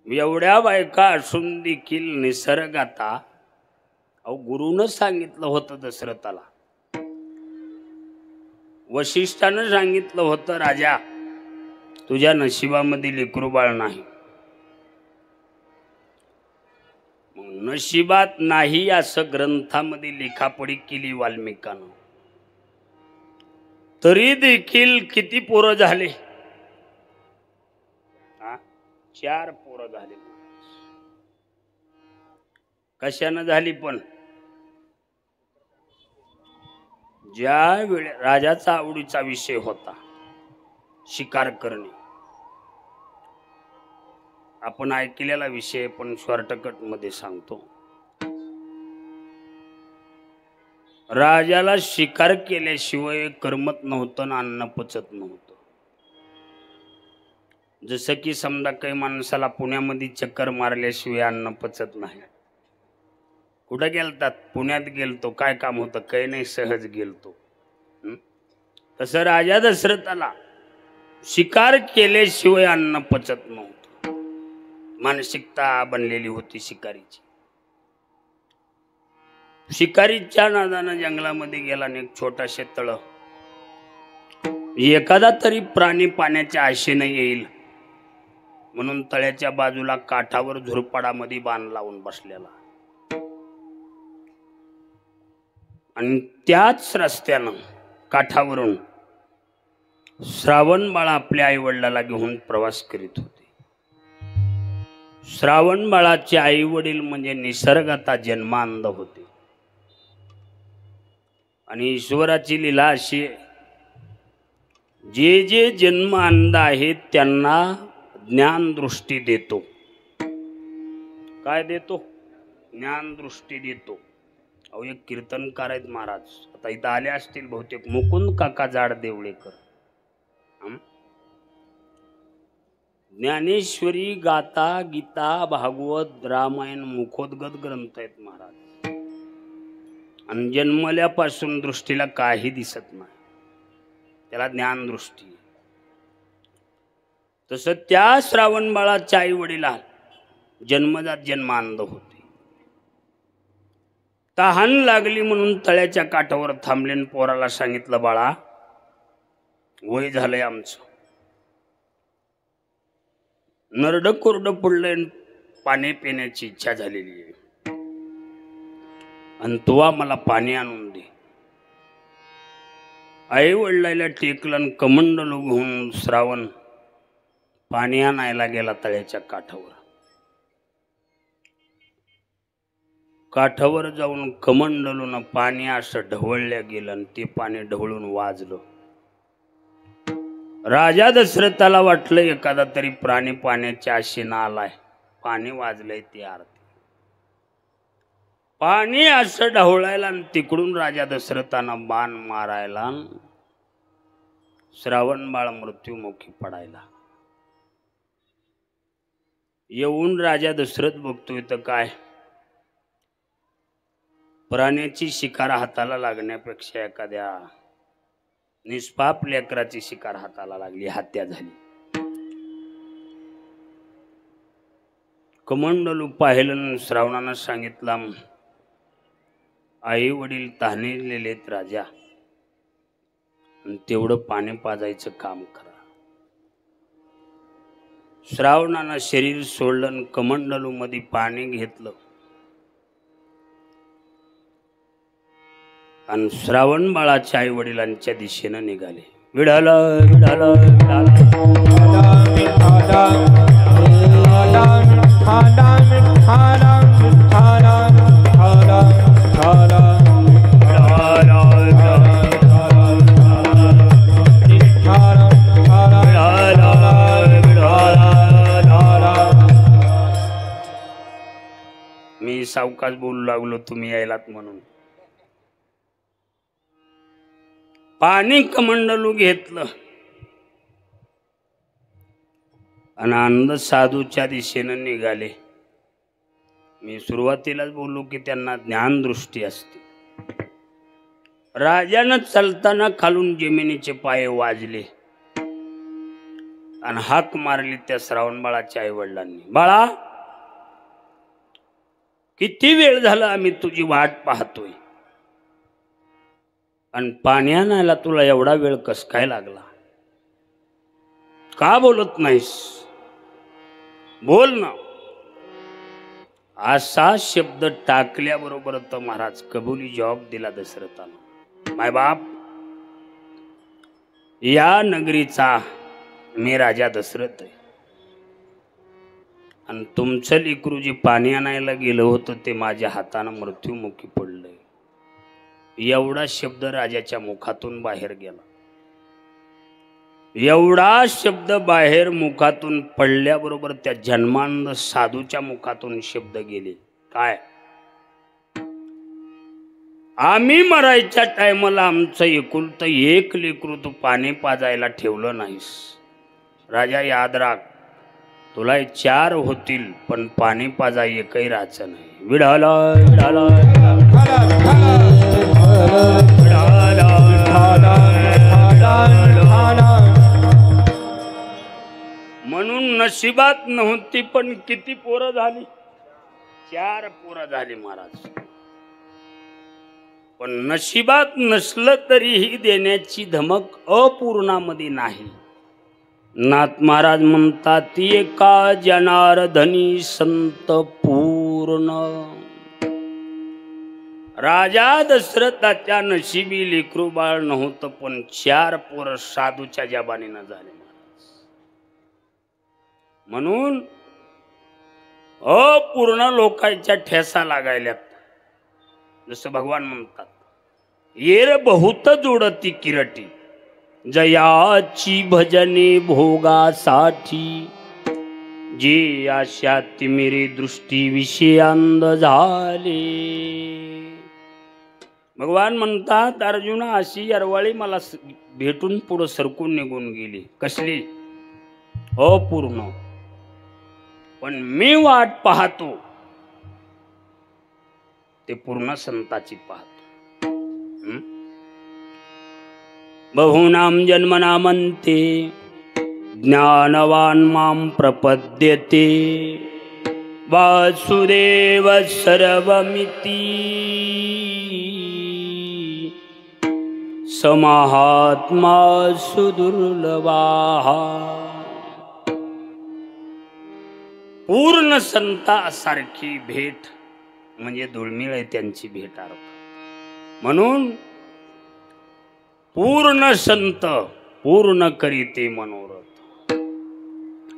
एवढ्या बायका असून देखील निसर्गाता गुरुनं सांगितलं होतं दशरथाला, वशिष्ठानं सांगितलं होतं राजा तुझ्या नशिबामध्ये लेकरूबाळ नाही. नशिबात नाही असं ग्रंथामध्ये लेखापडी केली वाल्मिकानं. तरी देखील किती पोरं झाले? 4 पोरं झाली. कशानं झाली? पण ज्या वेळे राजाचा आवडीचा विषय होता शिकार करणे. आपण ऐकलेला विषय पण शॉर्टकट मध्ये सांगतो. राजाला शिकार केल्याशिवाय करमत नव्हतं ना अन्न पचत नव्हतं. जसं की समजा काही माणसाला पुण्यामध्ये चक्कर मारल्याशिवाय अन्न पचत नाही. कुठं गेलतात? पुण्यात गेलतो. काय काम होतं? काही नाही, सहज गेलतो. तसं राजा दशरथाला शिकार केल्याशिवाय अन्न पचत नव्हतं. मानसिकता बनलेली होती शिकारीची. शिकारीच्या नादानं जंगलामध्ये गेला आणि एक छोटाशे तळ, एखादा तरी प्राणी पाण्याच्या आशेने येईल म्हणून तळ्याच्या बाजूला काठावर झुरपाडामध्ये बाण लावून बसलेला. आणि त्याच रस्त्यानं काठावरून श्रावण बाळा आपल्या आई वडिलाला घेऊन प्रवास करीत होते. श्रावण बाळाचे आई वडील म्हणजे निसर्गाता जन्मांध होते. आणि ईश्वराची लीला अशी आहे, जे जे जन्मांध आहेत त्यांना ज्ञान दृष्टी देतो. काय देतो? ज्ञान दृष्टी देतो. अहो एक कीर्तनकार आहेत महाराज, आता इथं आले असतील बहुतेक, मुकुंद काका जाड देवळेकर. ज्ञानेश्वरी, गाथा, गीता, भागवत, रामायण मुखोद्गत ग्रंथ आहेत महाराज. आणि जन्मल्यापासून दृष्टीला काही दिसत नाही, त्याला ज्ञान दृष्टी. तसं त्या श्रावण बाळाच्या आई वडिला जन्मजात जन्मांध होते. तहान लागली म्हणून तळ्याच्या काठावर थांबले. पोराला सांगितलं, बाळा वय झालंय आमचं, नरड कोरड पडलंय, पाणी पिण्याची इच्छा झालेली आहे, आणि तू मला पाणी आणून दे. आई वडिलाला टेकलं, कमंडल घेऊन श्रावण पाणी आणायला गेला तळ्याच्या काठावर. काठावर जाऊन कमंडलून पाणी असं ढवळल्या गेलं आणि ते पाणी ढवळून वाजलं. राजा दशरथाला वाटलं एखादा तरी प्राणी पाण्याच्या आशेनं आलाय, पाणी वाजलंय ते आरती. पाणी असं ढवळायला आणि तिकडून राजा दशरथानं बाण मारायला, श्रावण बाळ मृत्युमुखी पडायला. येऊन राजा दशरथ बघतोय तर काय, प्राण्याची शिकार हाताला लागण्यापेक्षा एखाद्या निष्पाप लेकराची शिकार हाताला लागली, हत्या झाली. कमंडलू पाहिलं, श्रावणानं सांगितलं, आई वडील तहानलेलेत राजा, आणि तेवढं पाणी पाजायचं काम करा. श्रावणानं शरीर सोडलं, कमंडलू मध्ये पाणी घेतलं आणि श्रावण बाळाच्या आई वडिलांच्या दिशेनं निघाले. विडाला विडाला मी सावकाश बोलू लागलो तुम्ही यायलात म्हणून. पाणी कमंडलू घेतलं आणि अंध साधूच्या दिशेनं निघाले. मी सुरुवातीलाच बोललो की त्यांना ज्ञान दृष्टी असते. राजानं चालताना खालून जमिनीचे पाय वाजले आणि हाक मारली त्या श्रावण बाळाच्या आई वडिलांनी. बाळा, किती वेळ झाला आम्ही तुझी वाट पाहतोय, आणि पाणी आणायला तुला एवढा वेळ कस काय लागला? का बोलत नाहीस? बोल ना. असा शब्द टाकल्याबरोबर तर महाराज कबुली जवाब दिला दशरथानं. माय बाप, या नगरीचा मी राजा दशरथ आहे, आणि तुमचं लेकरू जे पाणी आणायला गेलं होतं ते माझ्या हातानं मृत्युमुखी पडलंय. एवढा शब्द राजाच्या मुखातून बाहेर गेला. एवढा शब्द बाहेर मुखातून पडल्याबरोबर त्या जन्मांध साधूच्या मुखातून शब्द गेले. काय? आम्ही मरायच्या टायमाला आमचं एकुलतं एक लेकरू तू पाणी पाजायला ठेवलं नाहीस. राजा याद राख, तुला 4 होतील पण पाणी पाजा एकही राहायचं नाही. विडाला विडाला म्हणून नशिबात नव्हती पण किती पोरं झाली? 4 पोरं झाली महाराज. पण नशिबात नसलं तरीही देण्याची धमक अपूर्णामध्ये नाही. नाथ महाराज म्हणतात, ती एका जनार्दनी संत पूर्ण. राजा दशरथाच्या नशिबी लेकरू बाळ नव्हतं पण 4 पोरं साधूच्या जबानीनं झाले महाराज. म्हणून अपूर्ण लोकांच्या ठेसा लागायल्यात. जसं भगवान म्हणतात, येर बहुत जोडती किरटी, जयाची भजने भोगासाठी, जे आशा तिमिरी दृष्टी विषयांद झाले. भगवान म्हणतात, अर्जुना अशी अरवाळी मला भेटून पुढं सरकून निघून गेली. कसली? अपूर्ण. पण मी वाट पाहतो ते पूर्ण संताची पाहतो. बहुनाम जन्मनामंते ज्ञानवान मां प्रपद्यते वासुदेव सर्वमिति समाहात्मा सुदुर्लभाः. पूर्ण संतासारखी भेट म्हणजे दुर्मिळ आहे त्यांची भेट अर्थ. म्हणून पूर्ण संत पूर्ण करीते मनोरथ.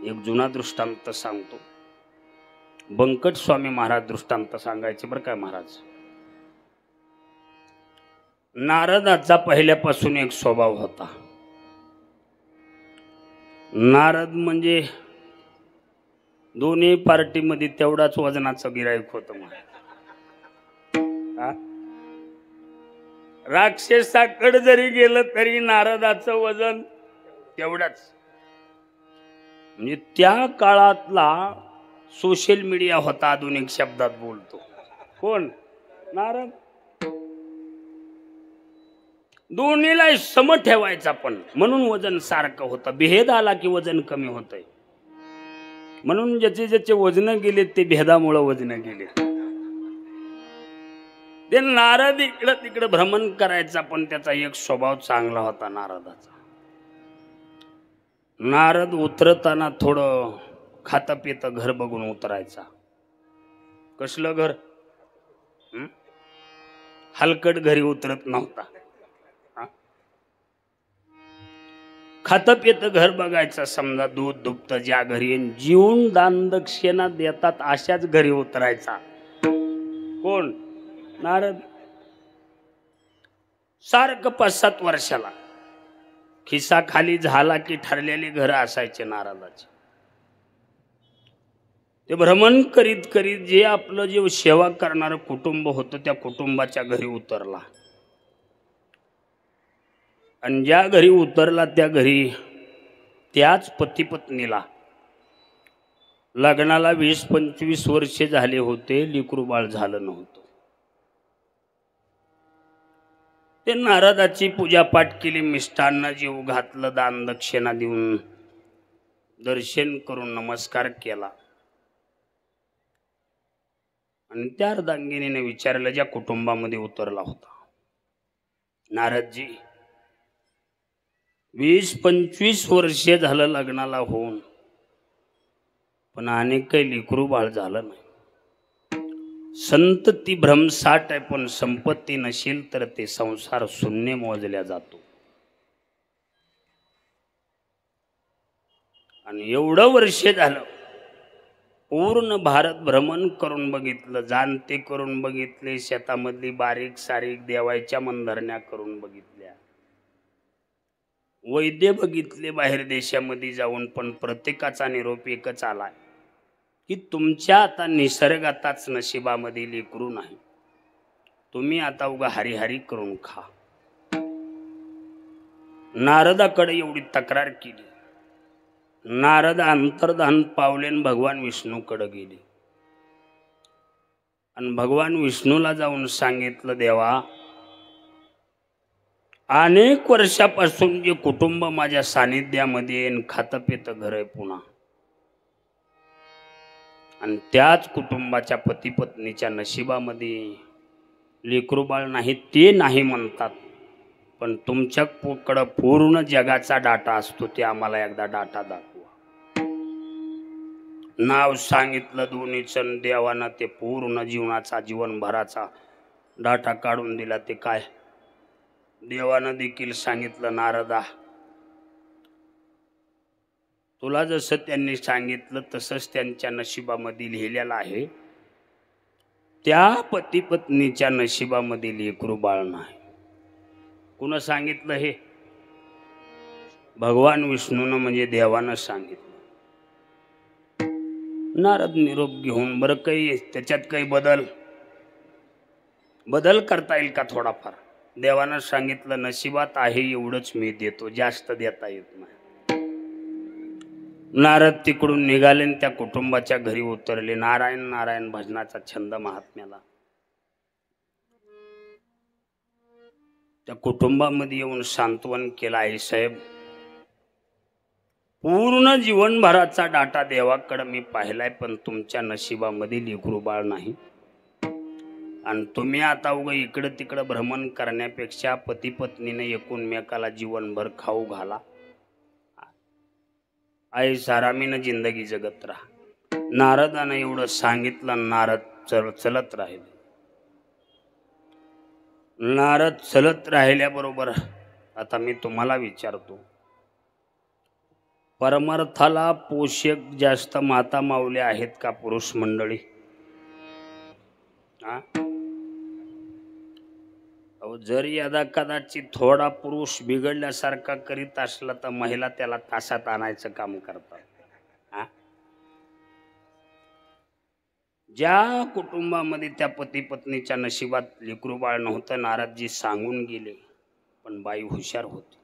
एक जुना दृष्टांत सांगतो. बंकट स्वामी महाराज दृष्टांत सांगायचे बरं काय महाराज. नारदाचा पहिल्यापासून एक स्वभाव होता. नारद म्हणजे दोन्ही पार्टीमध्ये तेवढाच वजनाचं गिराईक होतं. राक्षसाकडे जरी गेलं तरी नारदाचं वजन तेवढाच. म्हणजे त्या काळातला सोशल मीडिया होता. आधुनिक शब्दात बोलतो कोण? नारद. दोन्हीला सम ठेवायचा पण म्हणून वजन सारखं होतं. भेद आला की वजन कमी होतंय. म्हणून ज्याचे ज्याचे वजन गेले ते भेदामुळे वजन गेले. ते नारद इकडं तिकडं भ्रमण करायचा पण त्याचा एक स्वभाव चांगला होता नारदाचा. नारद उतरताना थोडं खातं पितं घर बघून उतरायचा. कसलं घर? हलकट घरी उतरत नव्हता. खातं पितं घर बघायचं. समजा दूध दुभत ज्या घरी जीवन दान दक्षिणा देतात अशाच घरी उतरायचा. कोण? नारद. सारखं 5-7 वर्षाला खिसा खाली झाला की ठरलेली घरं असायचे नारदाची. ते भ्रमण करीत करीत जे आपलं जे सेवा करणारं कुटुंब होतं त्या कुटुंबाच्या घरी उतरला. आणि ज्या घरी उतरला त्या घरी त्याच पतीपत्नीला लग्नाला 20-25 वर्षे झाले होते. लेकरू बाळ झालं नव्हतं. ते नारदाची पूजापाठ केली. मिष्टान्न जीव घातलं. दान दक्षिणा देऊन दर्शन करून नमस्कार केला. आणि त्या अर्धांगिनीने विचारलं ज्या कुटुंबामध्ये उतरला होता. नारदजी 20-25 वर्षे झालं लग्नाला होऊन पण अनेक काही लेकरू बाळ झालं नाही. संतती भ्रमसाठ आहे पण संपत्ती नसेल तर ते संसार शून्य मोजल्या जातो. आणि एवढं वर्षे झालं पूर्ण भारत भ्रमण करून बघितलं. जाणते करून बघितले. शेतामधली बारीक सारीक देवायच्या मनधरण्या करून बघितल्या. वैद्य बघितले बाहेर देशामध्ये जाऊन पण प्रत्येकाचा निरोप एकच आलाय की तुमच्या आता निसर्गाताच नशिबामध्ये लेकरू नाही. तुम्ही आता उगा हरिहरी करून खा. नारदाकडे एवढी तक्रार केली. नारद अंतर्धान पावलेन भगवान विष्णूकडे गेले. आणि भगवान विष्णूला जाऊन सांगितलं देवा अनेक वर्षापासून जे कुटुंब माझ्या सानिध्यामध्ये खातं पितं घर आहे पुन्हा आणि त्याच कुटुंबाच्या पतीपत्नीच्या नशिबामध्ये लेकरू बाळ नाही ते नाही म्हणतात. पण तुमच्याकडं पूर्ण जगाचा डाटा असतो. ते आम्हाला एकदा डाटा दाखवा. नाव सांगितलं दोन्हीचं. देवानं ते पूर्ण जीवनाचा जीवनभराचा डाटा काढून दिला. ते काय? देवानं देखील सांगितलं नारदा तुला जसं त्यांनी सांगितलं तसंच त्यांच्या नशिबामध्ये लिहिलेलं आहे. त्या पतीपत्नीच्या नशिबामध्ये लेकरू बाळ नाही. कुणा सांगितलं हे? भगवान विष्णूनं म्हणजे देवानं सांगितलं. नारद निरोप घेऊन बरं काही त्याच्यात काही बदल करता येईल का थोडाफार? देवानं सांगितलं नशिबात आहे एवढंच मी देतो, जास्त देता येत नाही. नारद तिकडून निघाले आणि त्या कुटुंबाच्या घरी उतरले. नारायण नारायण भजनाचा छंद महात्म्याला. त्या कुटुंबामध्ये येऊन सांत्वन केलं. आई साहेब, पूर्ण जीवनभराचा डाटा देवाकडे मी पाहिलाय, पण तुमच्या नशिबामध्ये लेकरू बाळ नाही. आणि तुम्ही आता उगा इकडं तिकडं भ्रमण करण्यापेक्षा पती पत्नीने एकूणमेकाला जीवनभर खाऊ घाला. आई सारामीनं जिंदगी जगत राहा. नारदानं एवढं सांगितलं. नारद चलत राहिले. नारद चलत राहिल्याबरोबर आता मी तुम्हाला विचारतो, परमार्थाला पोषक जास्त माता माऊली आहेत का पुरुष मंडळी? जर यदा कदाचित थोडा पुरुष बिघडल्यासारखा करीत असला तर महिला त्याला तासात आणायचं काम करतात. ज्या कुटुंबामध्ये त्या पती पत्नीच्या नशिबात लेकरू बाळ नव्हतं, नारदजी सांगून गेले, पण बाई हुशार होती.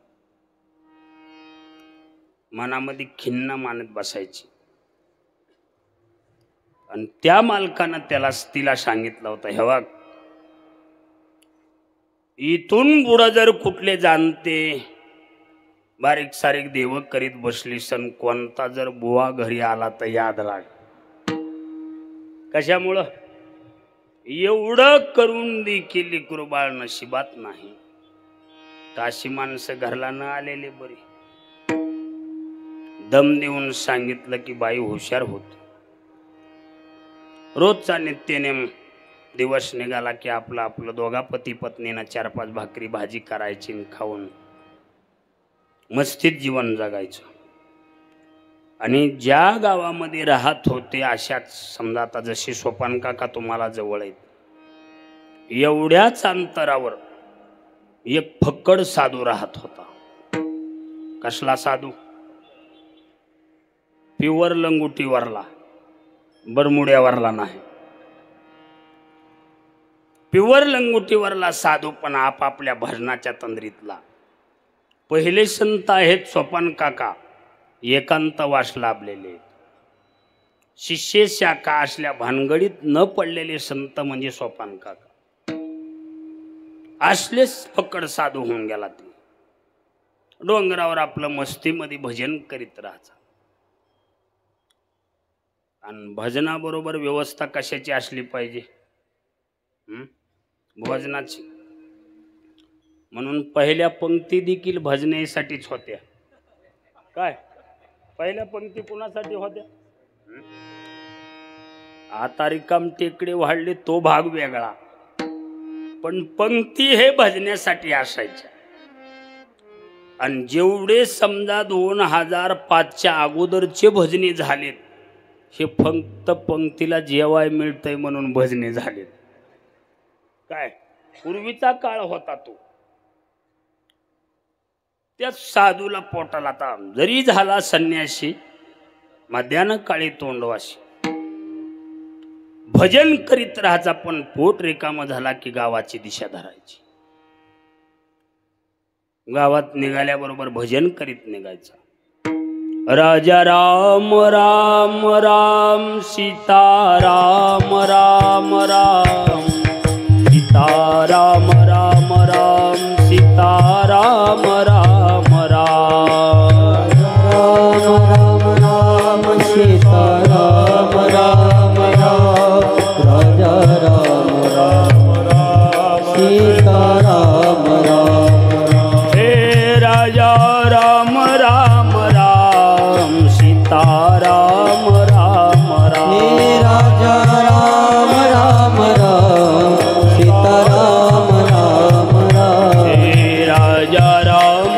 मनामध्ये खिन्न मानत बसायची. आणि त्या मालकानं तिला सांगितलं होतं, हे बघ, इथून पुढं जर कुठले जाणते बारीक सारीक देव करीत बसली सन, कोणता जर बुवा घरी आला तर याद राख. कशामुळं? एवढं करून देखील लेकरू बाळ नशिबात नाही. काशी माणसं घरला न आलेले बरी. दम देऊन सांगितलं की बाई हुशार होती. रोजचा नित्यनेम दिवस निघाला की आपलं दोघा पती पत्नीनं 4-5 भाकरी भाजी करायची, खाऊन मस्तीत जीवन जगायचं. आणि ज्या गावामध्ये राहत होते अशाच, समजा आता जशी सोपान काका तुम्हाला जवळ आहेत, एवढ्याच अंतरावर एक फक्कड साधू राहत होता. कसला साधू? प्युअर लंगुटीवरला, बरमुड्यावरला नाही. प्युअर लंगुटीवरला साधू, पण आपापल्या भजनाच्या तंद्रीतला. पहिले संत आहेत सोपान काका, एकांतवास लाभलेले. शिष्य शाखा असल्या भानगडीत न पडलेले संत म्हणजे सोपान काका. असलेच फक्कड साधू होऊन गेला. ते डोंगरावर आपलं मस्तीमध्ये भजन करीत राहायचं. आणि भजनाबरोबर व्यवस्था कशाची असली पाहिजे? भजनाची. म्हणून पहिल्या पंक्ती देखील भजनेसाठीच होत्या. काय पहिल्या पंक्ती कुणासाठी होत्या? आता रिकाम टेकडे वाढले तो भाग वेगळा, पण पंक्ती हे भजण्यासाठी असायच्या. आणि जेवढे समजा 2005च्या अगोदरचे भजने झालेत, हे फक्त पंक्तीला जेवाय मिळतंय म्हणून भजने झालेत. काय पूर्वीचा काळ होता तो. त्या साधूला पोटाला आता जरी झाला संन्यासी, मध्यान काळी तोंडवाशी, भजन करीत राहायचा. पण पोट रिकामा झाला की गावाची दिशा धरायची. गावात निघाल्याबरोबर भजन करीत निघायचं. राजा राम राम राम सीता राम राम राम, सीता राम राम राम सीता राम राम राम, राम राम सीता राम राम राम, राजा राम राम राम सीता राम राम, हे राजा राम राम राम सीता राम राम राम, हे राजा राम राम राम सीता राम राम राम, हे राजा राम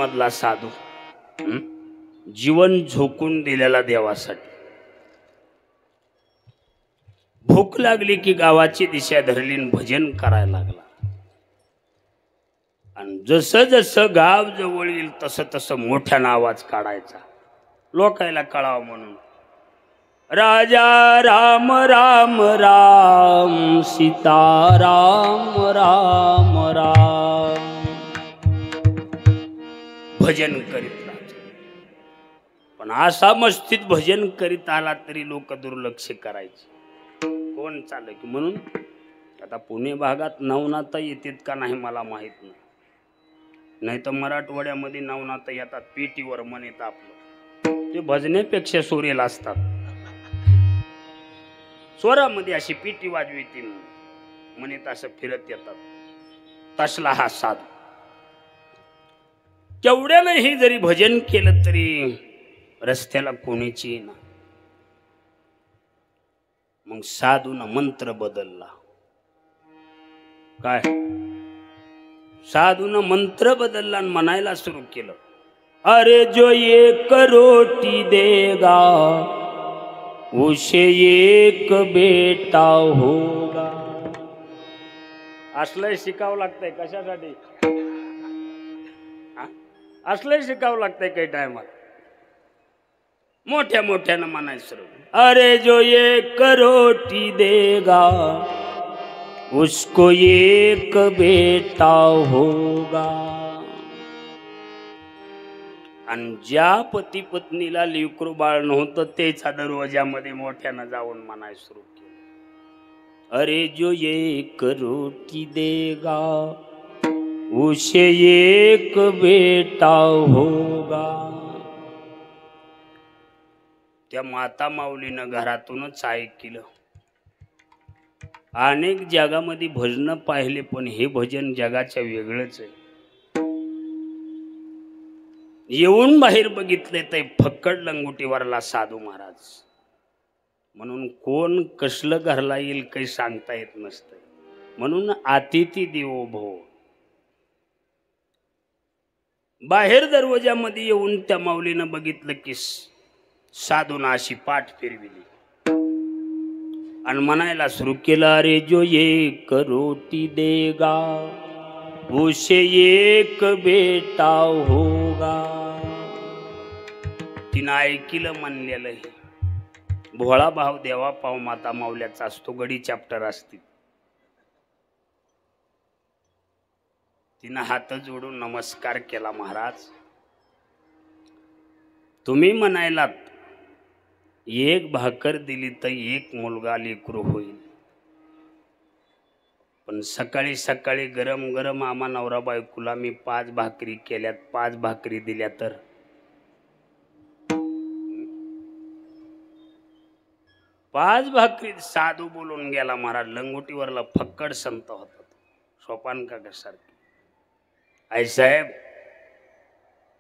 मधला साधू, जीवन झोकून दिलेला देवासाठी. भूक लागली की गावाची दिशा धरली भजन करायला लागला. आणि जसं जसं गाव जवळ येईल तसं तसं मोठ्यानं आवाज काढायचा, लोकायला कळावं म्हणून. राजा राम राम राम, सीता राम राम राम. भजन करीत राहायचं. पण असा मस्तीत भजन करीत आला तरी लोक दुर्लक्ष करायचे, कोण चाललं की म्हणून. आता पुणे भागात नवनाथ येतात का नाही मला माहित नाही, नाही तर मराठवाड्यामध्ये नवनाथ येतात पेटीवर म्हणत. आपलं ते भजनेपेक्षा सोरेल असतात, स्वरामध्ये अशी पेटी वाजविती म्हणत असं फिरत येतात. तसला हा साधू. तेवढ्यानंही जरी भजन केलं तरी रस्त्याला कोणीच येईना. मग साधूनं मंत्र बदलला. काय? साधूनं मंत्र बदलला आणि म्हणायला सुरू केलं, अरे जो एक रोटी देगा उसे एक बेटा होगा. असलंय शिकावं लागतंय. कशासाठी? असलंय शिकावं लागतंय काही टायमात. मोठ्या मोठ्यानं म्हणायचं सुरू, अरे जो एक रोटी देगा उसको एक बेटा होगा. आणि ज्या पती पत्नीला लेकरू बाळ नव्हतं त्याच्या दरवाजामध्ये मोठ्यानं जाऊन म्हणायला सुरू केलं, अरे जो एक रोटी देगा उसे एक बेटा होगा. त्या माता माऊलीनं घरातूनच ऐकलं. अनेक जगामध्ये भजन पाहिले पण हे भजन जगाच्या वेगळंच आहे. येऊन बाहेर बघितले ते फक्कड लंगोटीवरला साधू महाराज. म्हणून कोण कसलं घरला येईल काही सांगता येत नसतं. म्हणून अतिथी देवो भव. बाहेर दरवाजामध्ये येऊन त्या माऊलीनं बघितलं की साधून अशी पाठ फिरविली आणि म्हणायला सुरू केलं, अरे जो एक रोटी देगा उसे एक बेटा होगा. तिनं ऐकिलं म्हणलेलं हे. भोळा भाव देवा पाव माता माऊल्याचा असतो, गडी चॅप्टर असतील. तिनं हात जोडून नमस्कार केला, महाराज तुम्ही म्हणायलात एक भाकर दिली तर एक मुलगा लेकरू होईल. पण सकाळी सकाळी गरम गरम आम्हा नवरा बायकोला मी 5 भाकरी केल्यात, 5 भाकरी दिल्या तर 5 भाकरी. साधू बोलून गेला महाराज. लंगोटीवरला फक्कड संत होता, सोपान काकासारखी. आई साहेब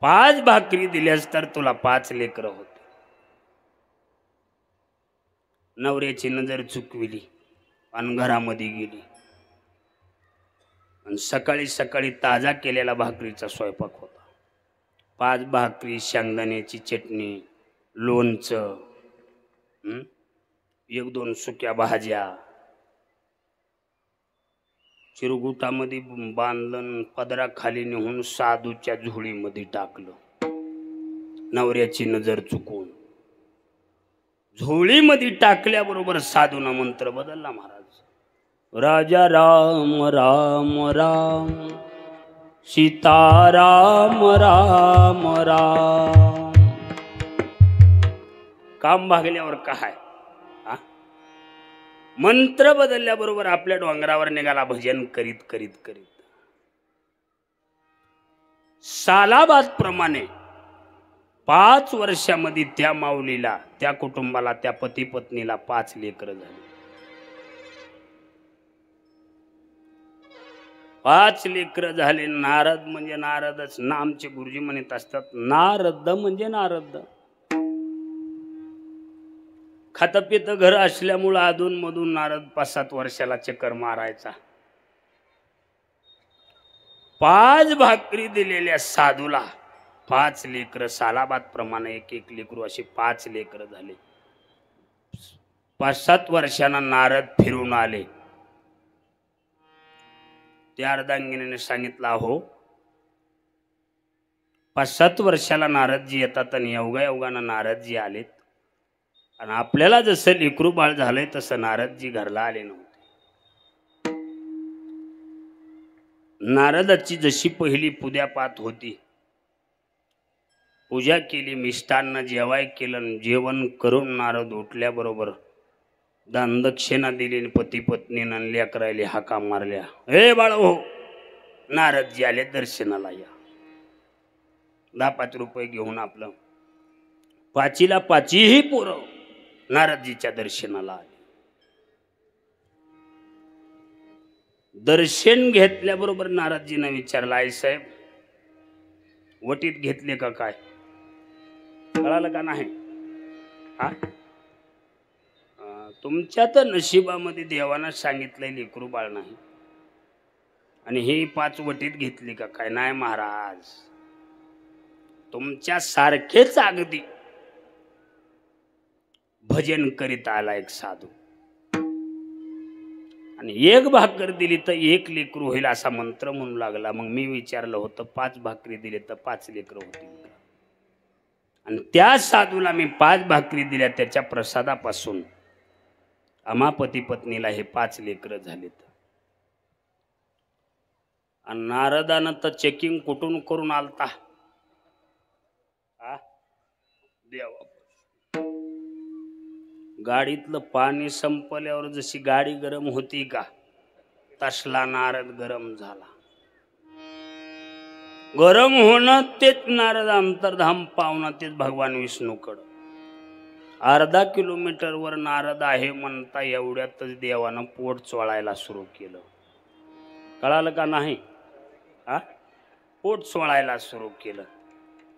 5 भाकरी दिल्यास तर तुला 5 लेकरं होते. नवऱ्याची नजर चुकविली आणि घरामध्ये गेली. आणि सकाळी सकाळी ताजा केलेला भाकरीचा स्वयंपाक होता. 5 भाकरी, शेंगदाण्याची चटणी, लोणचं, 1-2 सुक्या भाज्या, चिरगुटामध्ये बांधलं, पदरा खाली नेऊन साधूच्या झोळीमध्ये टाकलं. नवऱ्याची नजर चुकवून झोळीमध्ये टाकल्याबरोबर साधूना मंत्र बदलला महाराज. राजा राम राम राम, सीता राम राम राम. काम भागल्यावर काय? मंत्र बदलल्याबरोबर आपल्या डोंगरावर निघाला भजन करीत करीत करीत. सालाबाद प्रमाणे 5 वर्षामध्ये त्या माऊलीला, त्या कुटुंबाला, त्या पती पत्नीला 5 लेकरं झाली. 5 लेकरं झाले. नारद म्हणजे नारदच ना. आमचे गुरुजी म्हणत असतात नारद म्हणजे नारद. खातपित घर असल्यामुळं अधून मधून नारद 5-7 वर्षाला चक्कर मारायचा. 5 भाकरी दिलेल्या साधूला 5 लेकरं, सालाबाद प्रमाणे एक एक लेकरू असे 5 लेकरं झाले. 5-7 वर्षांना नारद फिरून आले. त्या अर्धांगिनीने सांगितलं, हो 5-7 वर्षाला नारदजी येतात आणि योगायोगानं नारदजी आलेत आणि आपल्याला जसं लेकरू बाळ झालंय तसं नारदजी घरला आले नव्हते. नारदाची जशी पहिली पूजापाठ होती, पूजा केली, मिष्टान्न जेवाय केलं, जेवण करून नारद उठल्याबरोबर दानदक्षिणा दिली, पती पत्नीनं लेकरायले हाका मारल्या, हे बाळ हो नारदजी आले दर्शनाला या. 10-5 रुपये घेऊन आपलं 5ला 5ही पोरं नारदजीच्या दर्शनाला आले. दर्शन घेतल्याबरोबर नारदजीनं विचारलं, आई साहेब वटीत घेतले का काय, कळालं का नाही? हा, तुमच्या तर नशिबामध्ये देवानं सांगितलंय लेकरू बाळ नाही आणि हे 5 वटीत घेतली का काय? नाही महाराज, तुमच्या सारखेच अगदी भजन करीत आला एक साधू आणि 1 भाकर दिली तर 1 लेकरू होईल असा मंत्र म्हणू लागला. मग मी विचारलं होतं 5 भाकरी दिले तर 5 लेकरं होतील का? आणि त्या साधूला मी 5 भाकरी दिल्या, त्याच्या प्रसादापासून आम्हा पती पत्नीला हे 5 लेकरं झालेत. आणि नारदानं तर चेकिंग कुठून करून आलता, देवा गाडीतलं पाणी संपल्यावर जशी गाडी गरम होती का तसला नारद गरम झाला. गरम होणं तेच नारद अंतर्धाम पावणं तेच भगवान विष्णूकडं. 1/2 किलोमीटरवर नारद आहे म्हणता एवढ्यातच देवानं पोट चोळायला सुरू केलं. कळालं का नाही? हा, पोट चोळायला सुरू केलं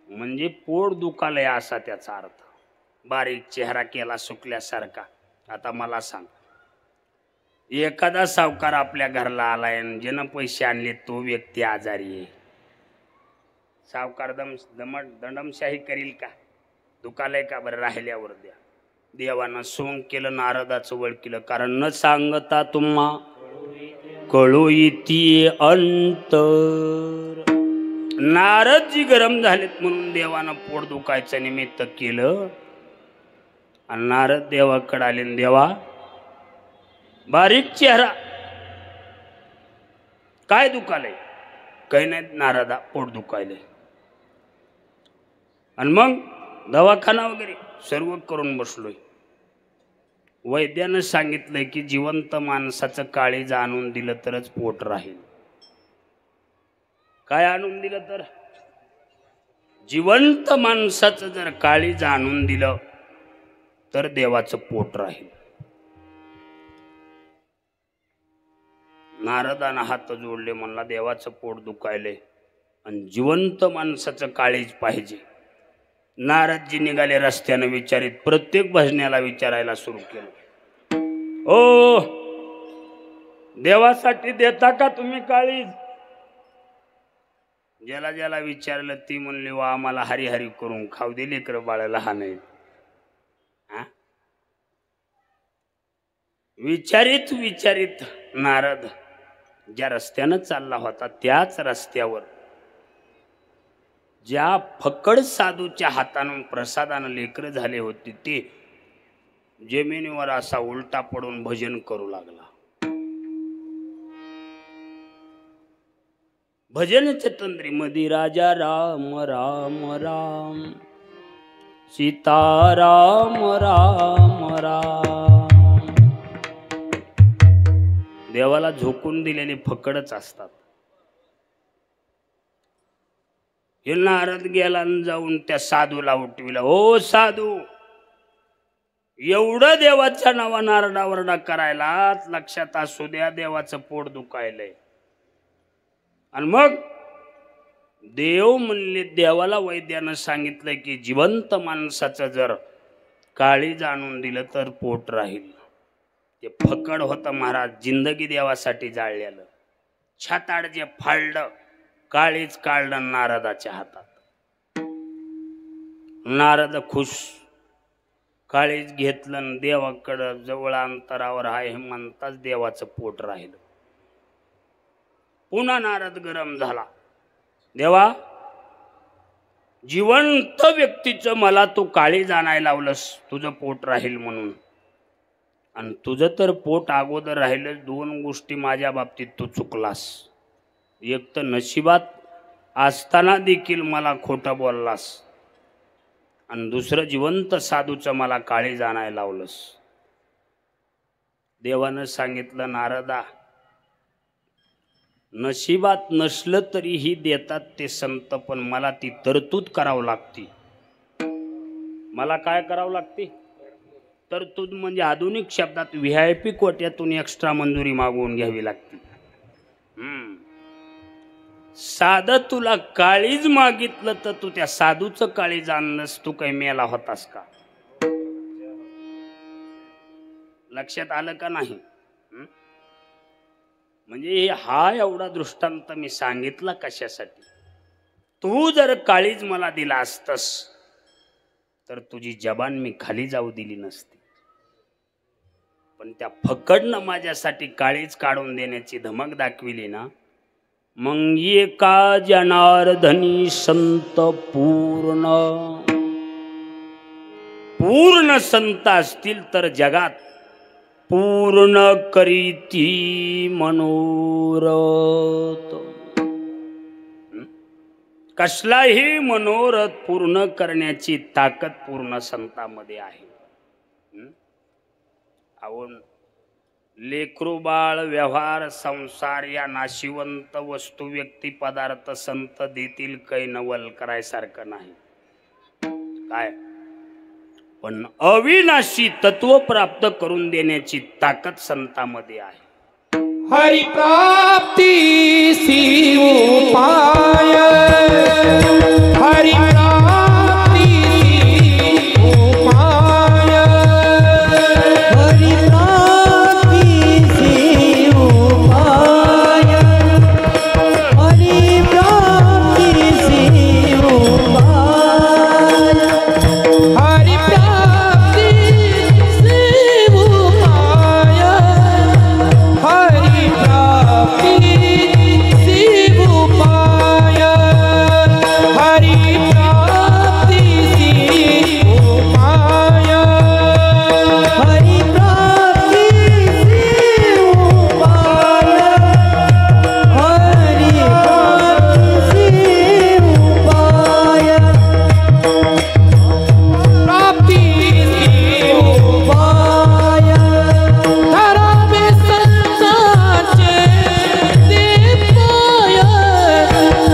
म्हणजे पोट दुखालय असा त्याचा अर्थ. बारीक चेहरा केला सुकल्यासारखा. आता मला सांग, एखादा सावकार आपल्या घरला आलाय आणि ज्यानं पैसे आणले तो व्यक्ती आजारी आहे, सावकार दंडमशाही करील का? दुखालय का बरं, राहिल्यावर द्या. देवानं सोंग केलं, नारदाचं वळ केलं, कारण न सांगता तुम्हा कळू येती अंतर. नारदजी गरम झालेत म्हणून देवानं पोट दुखायचं निमित्त केलं आणि नारद देवाकडे आले. देवा बारीक चेहरा, काय दुखालय? काही नाही नारदा, पोट दुखायलंय. आणि मग दवाखाना वगैरे सर्व करून बसलोय. वैद्यानं सांगितलंय की जिवंत माणसाचं काळीज आणून दिलं तरच पोट राहील. काय आणून दिलं तर? जिवंत माणसाचं जर काळीज आणून दिलं तर देवाचं पोट राहील. नारदानं हात जोडले, म्हणला देवाचं पोट दुखायले आणि जिवंत माणसाचं काळीज पाहिजे. नारदजी निघाले रस्त्यानं विचारित, प्रत्येक भजण्याला विचारायला सुरू केलं, ओ देवासाठी देता का तुम्ही काळीज? ज्याला ज्याला विचारलं ती म्हणली, वा आम्हाला हरिहरी करून खाऊ दे, लेकरं बाळ लहान आहेत. विचारित विचारित नारद ज्या रस्त्यानं चालला होता त्याच रस्त्यावर ज्या फकड साधूच्या हातानं प्रसादानं लेकरं झाले होते ते जमिनीवर असा उलटा पडून भजन करू लागला. भजन चतंद्री मधी राजा राम राम राम, सीता राम राम राम. देवाला झोकून दिलेले फकडच असतात. हे नारद गेला जाऊन त्या साधूला उठविला, ओ साधू, एवढं देवाच्या नावानं आरडाओरडा करायला लक्षात असू द्या देवाचं पोट दुखायलंय. आणि मग देव म्हणले, देवाला वैद्यानं सांगितलंय की जिवंत माणसाचं जर काळीज आणून दिलं तर पोट राहील. ते फकड होतं महाराज, जिंदगी देवासाठी जाळलेलं. छाताड जे फाळलं, काळीज काढलं नारदाच्या हातात. नारद खुश. काळीज घेतलं आणि देवाकडं जवळ अंतरावर आहे म्हणताच देवाचं पोट राहिलं. पुन्हा नारद गरम झाला. देवा, जिवंत व्यक्तीचं मला तू काळीज आणायला लावलंस तुझं पोट राहील म्हणून, आणि तुझं तर पोट अगोदर राहिलं. दोन गोष्टी माझ्या बाबतीत तू चुकलास. एक तर नशिबात असताना देखील मला खोटं बोललास, आणि दुसरं जिवंत साधूचं मला काळीज आणायला लावलंस. देवानं सांगितलं, नारदा, नशिबात नसलं तरीही देतात ते संत, पण मला ती तरतूद करावं लागते. मला काय करावं लागते? तरतूद म्हणजे आधुनिक शब्दात VIP कोट्यातून एक्स्ट्रा मंजुरी मागवून घ्यावी लागते. साधं तुला काळीज मागितलं तर तू त्या साधूचं काळीज आणलंस. तू काही मेला होतास का? लक्षात आलं का नाही? म्हणजे हा एवढा दृष्टांत मी सांगितला कशासाठी? तू जर काळीज मला दिला असतस तर तुझी जबान मी खाली जाऊ दिली नसती. पण त्या फकडनं माझ्यासाठी काळीज काढून देण्याची धमक दाखविली ना, मग एका जनार्दनी संत पूर्ण संत असतील तर जगात पूर्ण करीती मनोरथ. कसलाही मनोरथ पूर्ण करण्याची ताकद पूर्ण संतांमध्ये आहे. लेकरू बाळ व्यवहार संसार या नाशिवंत वस्तू व्यक्ती पदार्थ संत देतील काही नवल करायसारखं नाही काय, पण अविनाशी तत्व प्राप्त करून देण्याची ताकद संतांमध्ये आहे. हरि प्राप्ति सी उपाय, हरि प्राप्ति सी उपाय, हरि प्राप्ति सी उपाय, हरि प्राप्ति सी उपाय, हरि प्राप्ति सी उपाय, हरि प्राप्ति शिव उपाय, हरि प्राप्ति शिव उपाय, हरि प्राप्ति शिव उपाय, हरि प्राप्ति शिव उपाय, प्राप्ति शिव उपाय, धरावे संतांचे ते पाय,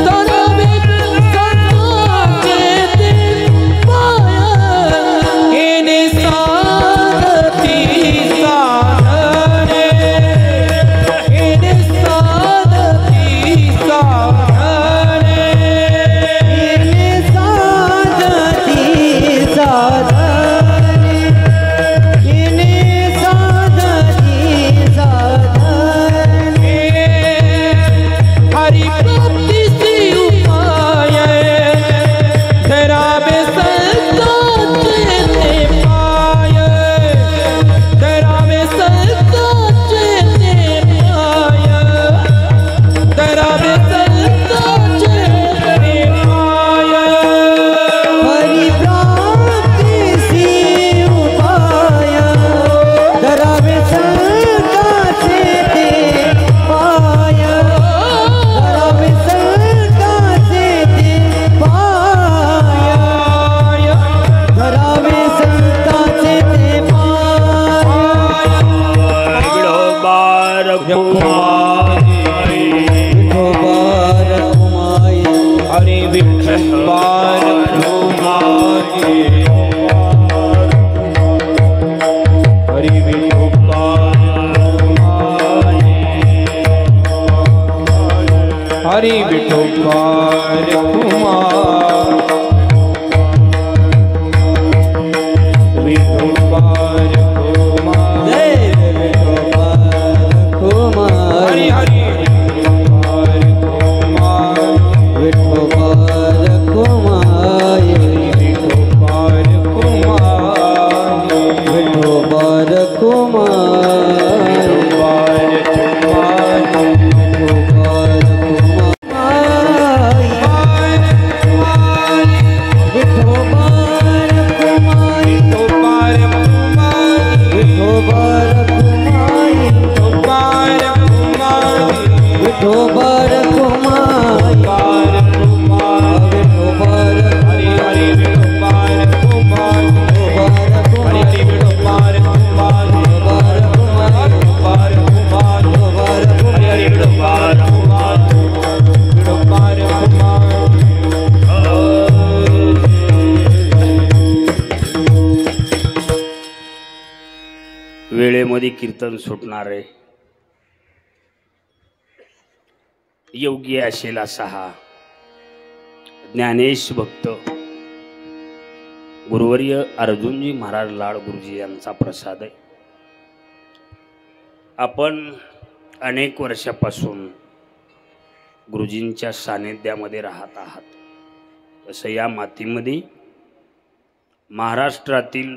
धरावे संतांचे ते पाय, येणे साधती साधने, येणे साधती साधने, येणे साधती साधने, येणे साधती साधने, हरि प्राप्ति सी उपाय, धरावे संतांचे ते पाय, धरावे संतांचे ते पाय, धरावे संतांचे ते पाय, हरि प्राप्ति सी उपाय, धरावे संतांचे ते पाय, धरावे संतांचे ते पाय, धरावे संतांचे ते पाय, विठोबार विठोबार कुमाई, हरि विठोबार कुमारी, हरि विठोबार कुमारी, हरि विठोबार कुमार, विठोबार कुमार, जय विठोबार कुमाई, हरि विठोबार कुमार, विठोबार कुमाई, विठोबार विठोबा रखुमाई विठोबा रखुमाई हरि हरि विठोबा रखुमाई हरि हरि विठोबा रखुमाई विठोबा रखुमाई हरि हरि विठोबा रखुमाई विठोबा रखुमाई वेळेमध्ये कीर्तन सुटणारे योगी असेल असा हा ज्ञानेश भक्त गुरुवर्य अर्जुनजी महाराज लाड गुरुजी यांचा प्रसाद आहे. आपण अनेक वर्षापासून गुरुजींच्या सानिध्यामध्ये राहत आहात. तसं या मातीमध्ये महाराष्ट्रातील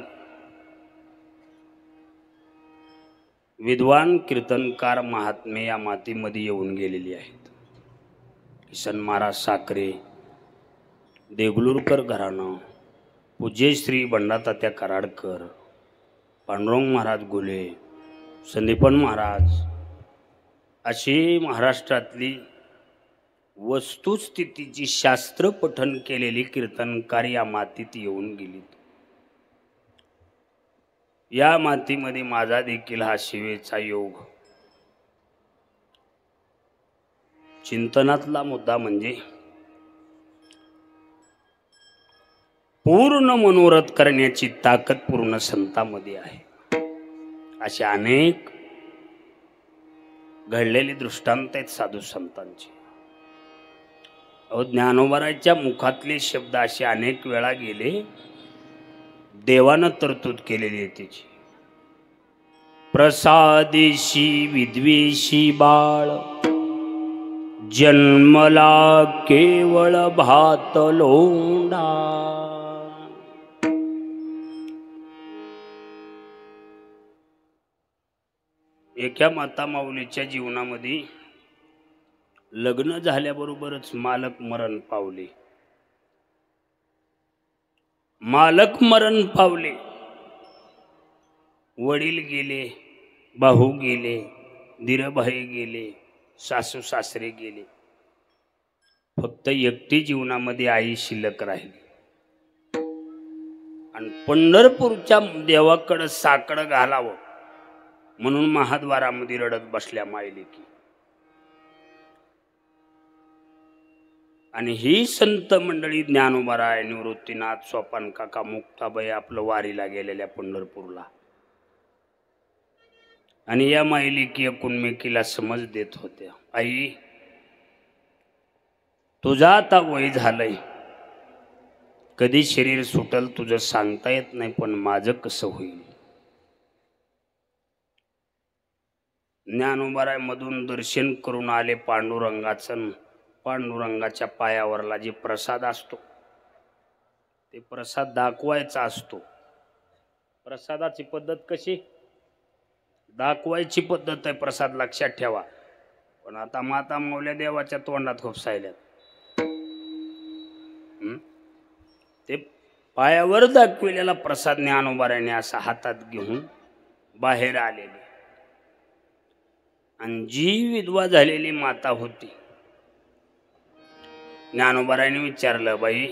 विद्वान कीर्तनकार महात्मे या मातीमध्ये येऊन गेलेली आहेत. किसन महाराज साखरे, देगलूरकर घराणं, पूज्य श्री बंडातात्या कराडकर, पांडुरंग महाराज गुले, संदीपन महाराज अशी महाराष्ट्रातली वस्तुस्थितीची शास्त्र पठन केलेली कीर्तनकार या मातीत येऊन गेलीत. या मातीमध्ये माझा देखील हा शिवेचा योग. चिंतनातला मुद्दा म्हणजे पूर्ण मनोरथ करण्याची ताकद पूर्ण संतांमध्ये आहे. असे अनेक घडलेले दृष्टांत आहेत साधू संतांचे. ज्ञानोबाराच्या मुखातले शब्द असे अनेक वेळा गेले. देवानं तरतूद केलेली आहे त्याची. प्रसादेशी विद्वेषी बाळ जन्मला केवळ भात लोंढा. एका माता माऊलीच्या जीवनामध्ये लग्न झाल्याबरोबरच मालक मरण पावले. मालक मरण पावले. वडील गेले, भाऊ गेले, दिरभाई गेले, सासू सासरे गेले. फक्त एकटी जीवनामध्ये आई शिल्लक राहिली. आणि पंढरपूरच्या देवाकडं साकडं घालावं म्हणून महाद्वारामध्ये रडत बसल्या मायलेकी. आणि ही संत मंडळी ज्ञानोबाराय, निवृत्तीनाथ, सोपान काका, मुक्ताबाई आपलं वारीला गेलेल्या पंढरपूरला. आणि या मायलेकी एकूणमेकीला समज देत होत्या. आई, तुझा आता वय झालंय, कधी शरीर सुटल तुझं सांगता येत नाही, पण माझं कसं होईल. ज्ञानोबाराय मधून दर्शन करून आले पांडुरंगाचं. पांडुरंगाच्या पायावरला जे प्रसाद असतो ते प्रसाद दाखवायचा असतो. प्रसादाची पद्धत कशी? दाखवायची पद्धत आहे. प्रसाद लक्षात ठेवा. पण आता माता माऊल्या देवाच्या तोंडात खुपसायल्यात. ते पायावर दाखविलेला प्रसाद ज्ञानोबारायने असा हातात घेऊन बाहेर आलेले. आणि जी विधवा झालेली माता होती, ज्ञानोबारायने विचारलं, बाई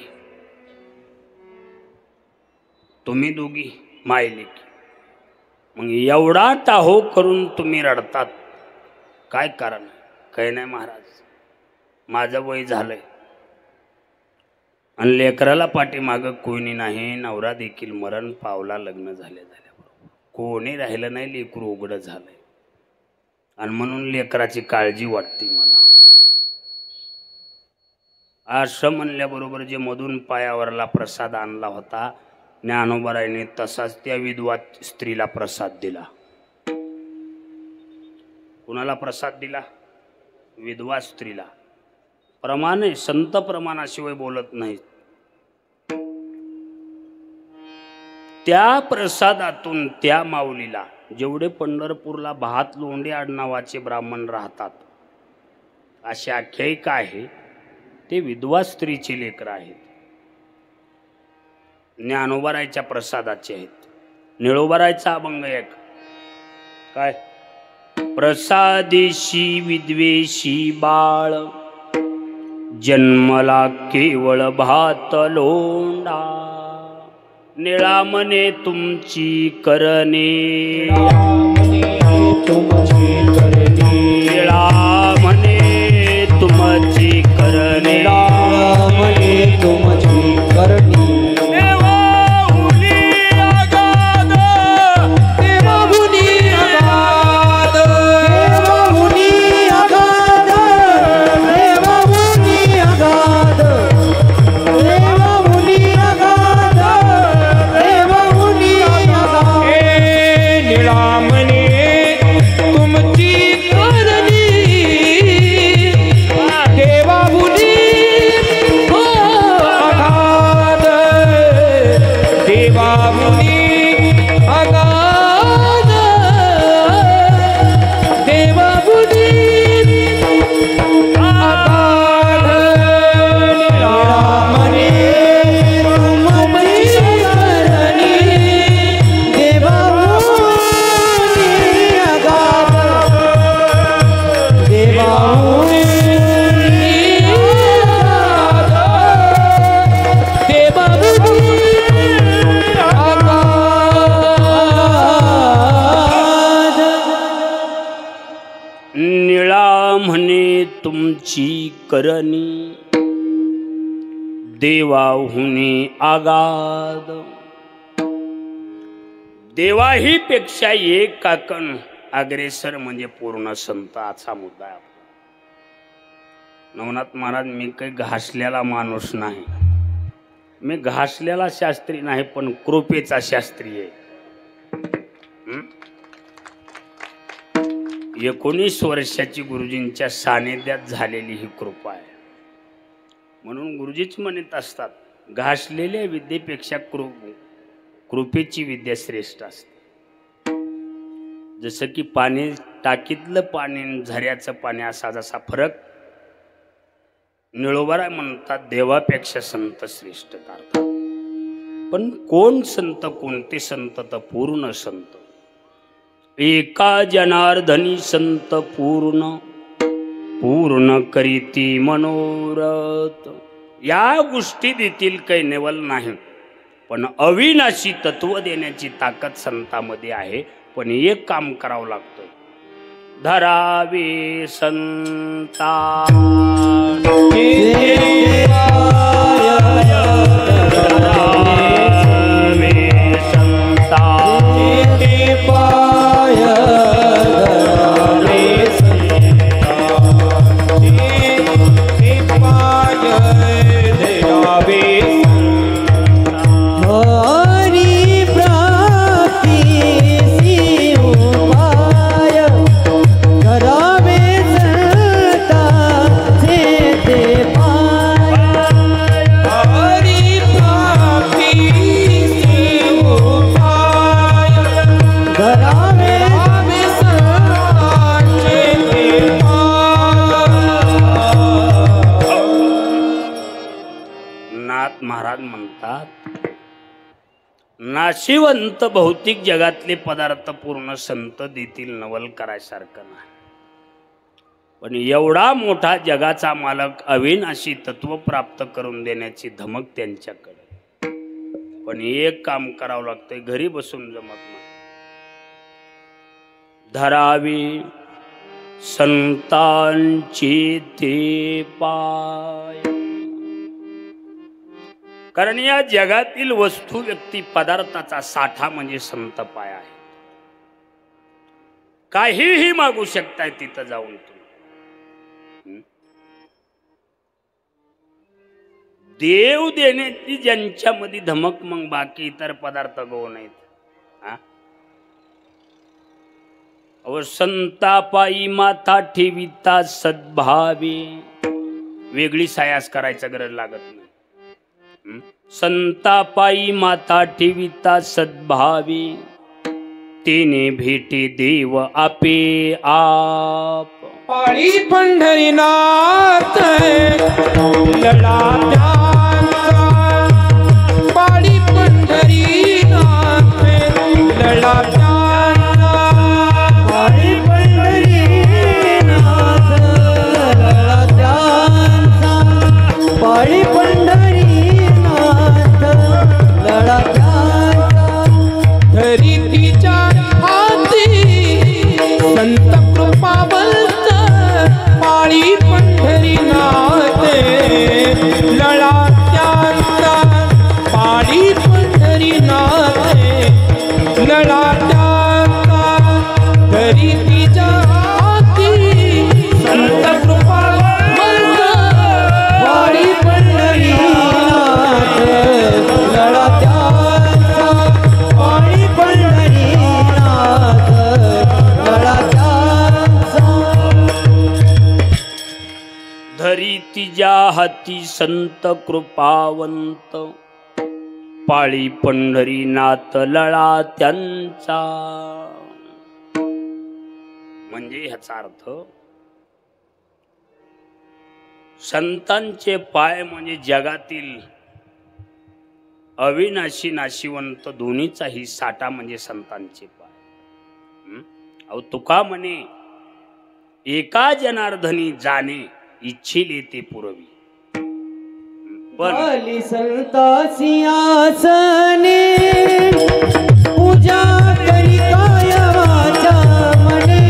तुम्ही दोघी मायलेकी, मग एवढा टाहो करून तुम्ही रडतात, काय कारण? काही नाही महाराज, माझं वय झालंय आणि लेकराला पाठीमागं कोणी नाही, नवरा देखील मरण पावला लग्न झाल्याबरोबर, कोणी राहिलं नाही, लेकरू उघडं झालंय आणि म्हणून लेकराची काळजी वाटते मला. असं म्हणल्याबरोबर जे मधून पायावरला प्रसाद आणला होता ज्ञानोबारायने तसाच त्या विधवा स्त्रीला प्रसाद दिला. कुणाला प्रसाद दिला? विधवा स्त्रीला. प्रमाणे संत प्रमाणाशिवाय बोलत नाहीत. त्या प्रसादातून त्या माऊलीला, जेवढे पंढरपूरला भात लोंढे आडनावाचे ब्राह्मण राहतात, अशी आख्यायिका आहे, ते विधवा स्त्रीचे लेकर आहेत. ज्ञानोबारायच्या प्रसादाचे आहेत. निळोबारायचा अभंग एक काय? प्रसादेशी विद्वेषी बाळ जन्मला केवळ भात लोंडा निळा मने तुमची करणे निळा म्हणे तुमची करणे तुमची करणी तुमची करणी देवाहुनी आगाध देवाही पेक्षा एक काकण अग्रेसर म्हणजे पूर्ण संत असा मुद्दा आहे. नवनाथ महाराज मी काही घासलेला माणूस नाही, मी घासलेला शास्त्री नाही पण कृपेचा शास्त्री आहे. 19 वर्षाची गुरुजींच्या सानिध्यात झालेली ही कृपा आहे. म्हणून गुरुजीच म्हणत असतात घासलेल्या विद्येपेक्षा कृपेची विद्या श्रेष्ठ असते. जसं की पाणी टाकीतलं पाणी झऱ्याचं पाणी असा जसा फरक निळोबारा म्हणतात देवापेक्षा संत श्रेष्ठ करतात. पण कोण संत कोणते संत तर पूर्ण संत एका जनार्दनी संत पूर्ण पूर्ण करीती मनोरथ. या गोष्टी देतील काही नेवल नाही पण अविनाशी तत्व देण्याची ताकद संतामध्ये आहे. पण एक काम करावं लागतं धरावे संता महाराज म्हणतात नाशिवंत भौतिक जगातले पदार्थ पूर्ण संत देतील नवल करायसारखं नाही. पण एवढा मोठा जगाचा मालक अविनाशी तत्व प्राप्त करून देण्याची धमक त्यांच्याकडे. पण एक काम करावं लागतंय घरी बसून जमत नाही. धरावी संतांची ते पाय. कारण या जगातील वस्तू व्यक्ती पदार्थाचा साठा म्हणजे संत पाय आहे. काहीही मागू शकताय तिथं जाऊन तुम्ही. देव देण्याची ज्यांच्यामध्ये धमक मग बाकी इतर पदार्थ गो नाहीत. संतापायी माथा ठेविता सद्भावे. वेगळी सायास करायचा गरज लागत नाही. संतापायी माता ठेविता सद्भावी तेने भेटे देव आपे आप. पाळी पंढरीनाथ लढा त्यांचा. पाळी पंढरीनाथ लढा त्यांचा. पाळी पंढरी धरी तिच्या हाती संत कृपावंत पाळी पंढरीनाथ लळा त्यांचा. म्हणजे ह्याचा अर्थ संतांचे पाय म्हणजे जगातील अविनाशी नाशिवंत दोन्हीचाही साठा म्हणजे संतांचे पाय. अहो तुका म्हणे एका जनार्दनी जाणे इच्छिले ते पुरवी. पण संतासी आसने पूजा करी काय वाचा मने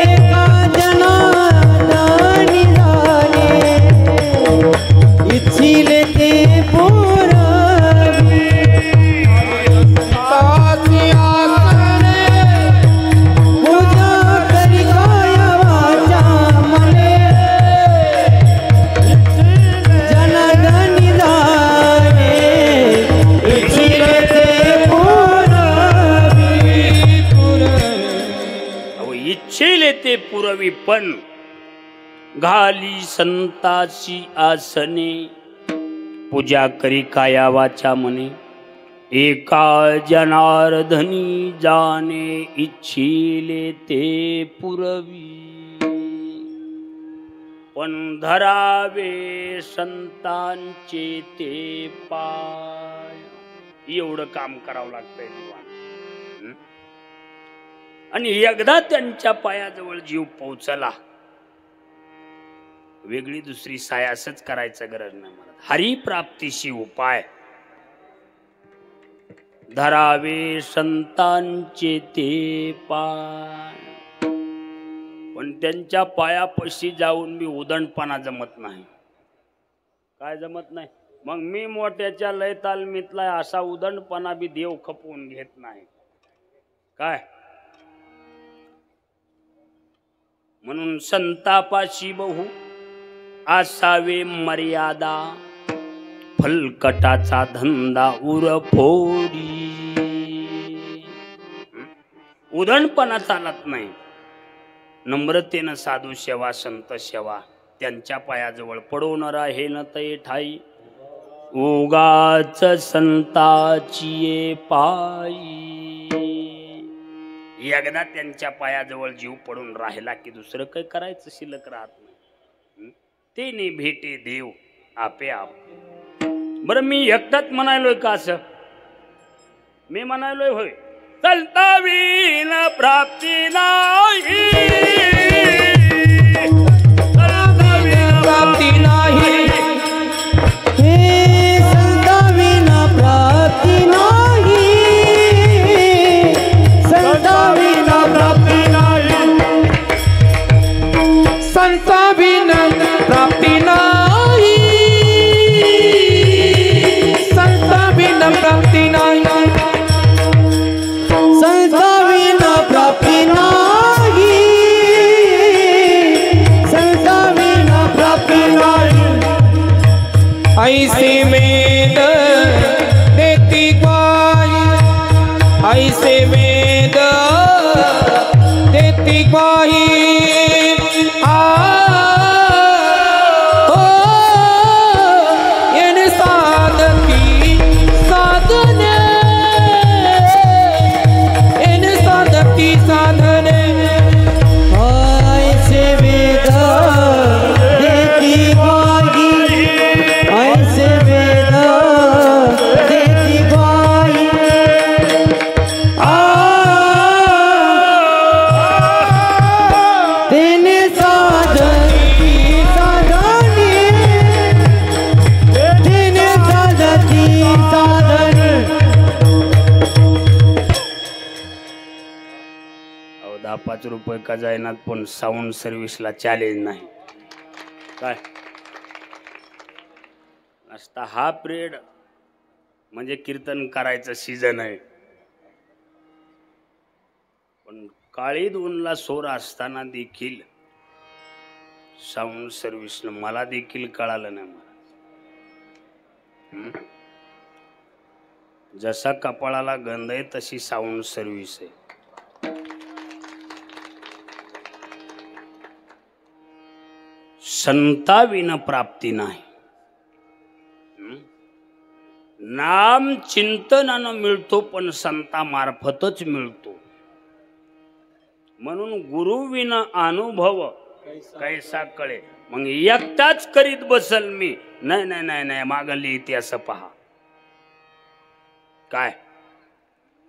एका जनार्दनी जाणे इच्छिले ते पुरवी. संतासी आसने पूजा करी काय वाचा मने जनार्दनी जाणे इच्छिले ते पुरवी. अहो इच्छिले ते पुरवी. पण घाली संताची आसने पूजा करी काया वाचा म्हणे एका जनार्दनी जाणे इच्छिले ते पुरवी. पण धरावे संतांचे ते पाय. एवढं काम करावं लागतंय जीवन. आणि एकदा त्यांच्या पायाजवळ जीव पोहोचला वेगळी दुसरी सायासच करायचं गरज नाही. मला हरिप्राप्तीशी उपाय धरावे संतांचे ते पाय. पण त्यांच्या पायापाशी जाऊन मी उदंडपणा जमत नाही. काय जमत नाही? मग मी मोठ्याच्या लय तालमीतला असा उदंडपणा बी देव खपवून घेत नाही. काय म्हणून संतापाशी बहु असावे मर्यादा फलकटाचा धंदा उरफोडी. उदंडपणा चालत नाही. नम्रतेनं साधू सेवा संत सेवा त्यांच्या पायाजवळ पडून राहील ते ठाई उगाच संताची पायी. एकदा त्यांच्या पायाजवळ जीव पडून राहिला की दुसरं काही करायचं शिल्लक राहत नाही. ते नाही भेटे देव आपे आप. बरं मी एकटाच म्हणालोय का असं? मी म्हणालोय होय संतावीन प्राप्ती नाही. प्राप्ती नाही. हे संताविना प्राप्ती नाही. संताविना प्राप्ती नाही. संताविना प्राप्ती नाही. संताविना प्राप्ती नाही. संताविना प्राप्ती नाही. संताविना प्राप्ती नाही. ऐसे वेद देती ग्वाही. ऐसे वेद देती ग्वाही. येणे साधती साधने. येणे साधती साधने. ऐसे वेद देती ग्वाही. ऐसे वेद देती ग्वाही. तेने साधती साधने. तेने साधती साधने. अहो 10-5 रुपये का जायनात पण साऊंड सर्व्हिसला चॅलेंज नाही. काय असता हा पिरियड म्हणजे कीर्तन करायचं सीझन आहे. पण काळी दोनला सोर असताना देखील साऊंड सर्व्हिसनं मला देखील कळालं नाही. मला जसा कपाळाला गंध आहे तशी साऊंड सर्व्हिस आहे. संताविना प्राप्ती नाही. नाम चिंतनानं मिळतो पण संतामार्फतच मिळतो. म्हणून गुरुविना अनुभव कैसा कळे. मग एकटाच करीत बसल मी. नाही नाही नाही नाही मागली इतिहास पहा. काय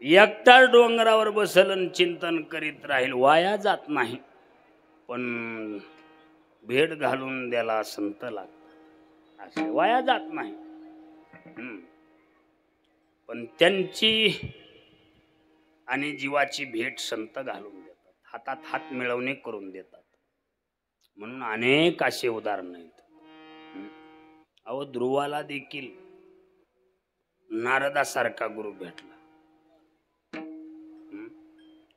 एकटा डोंगरावर बसल आणि चिंतन करीत राहील वाया जात नाही. पण भेट घालून द्याला संत लागतात असे वाया जात नाही. पण त्यांची आणि जीवाची भेट संत घालून देतात. हातात हात मिळवणे करून देतात. म्हणून अनेक असे उदाहरण आहेत. अहो ध्रुवाला देखील नारदासारखा गुरु भेटला.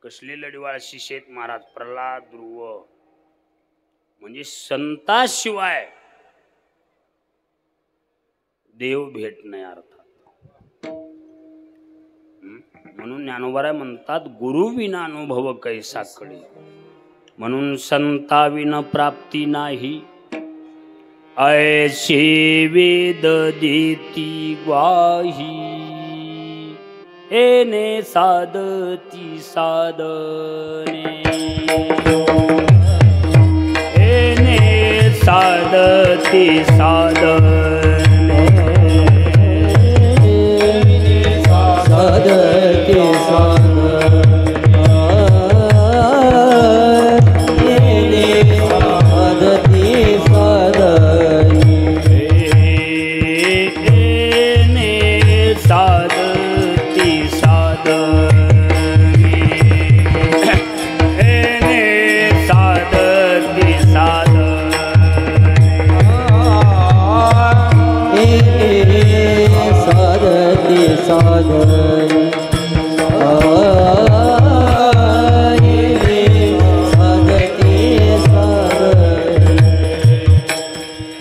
कसली लढीवाळ शिष्येत महाराज प्रल्हाद ध्रुव. म्हणजे संताशिवाय देव भेट नाही अर्थात. म्हणून ज्ञानोबा म्हणतात गुरुविना अनुभव कैसा कळे. म्हणून संताविना प्राप्ती नाही. ऐसे वेद देती ग्वाही एने साधती साधने. एने साधती साधने. साधती साधने.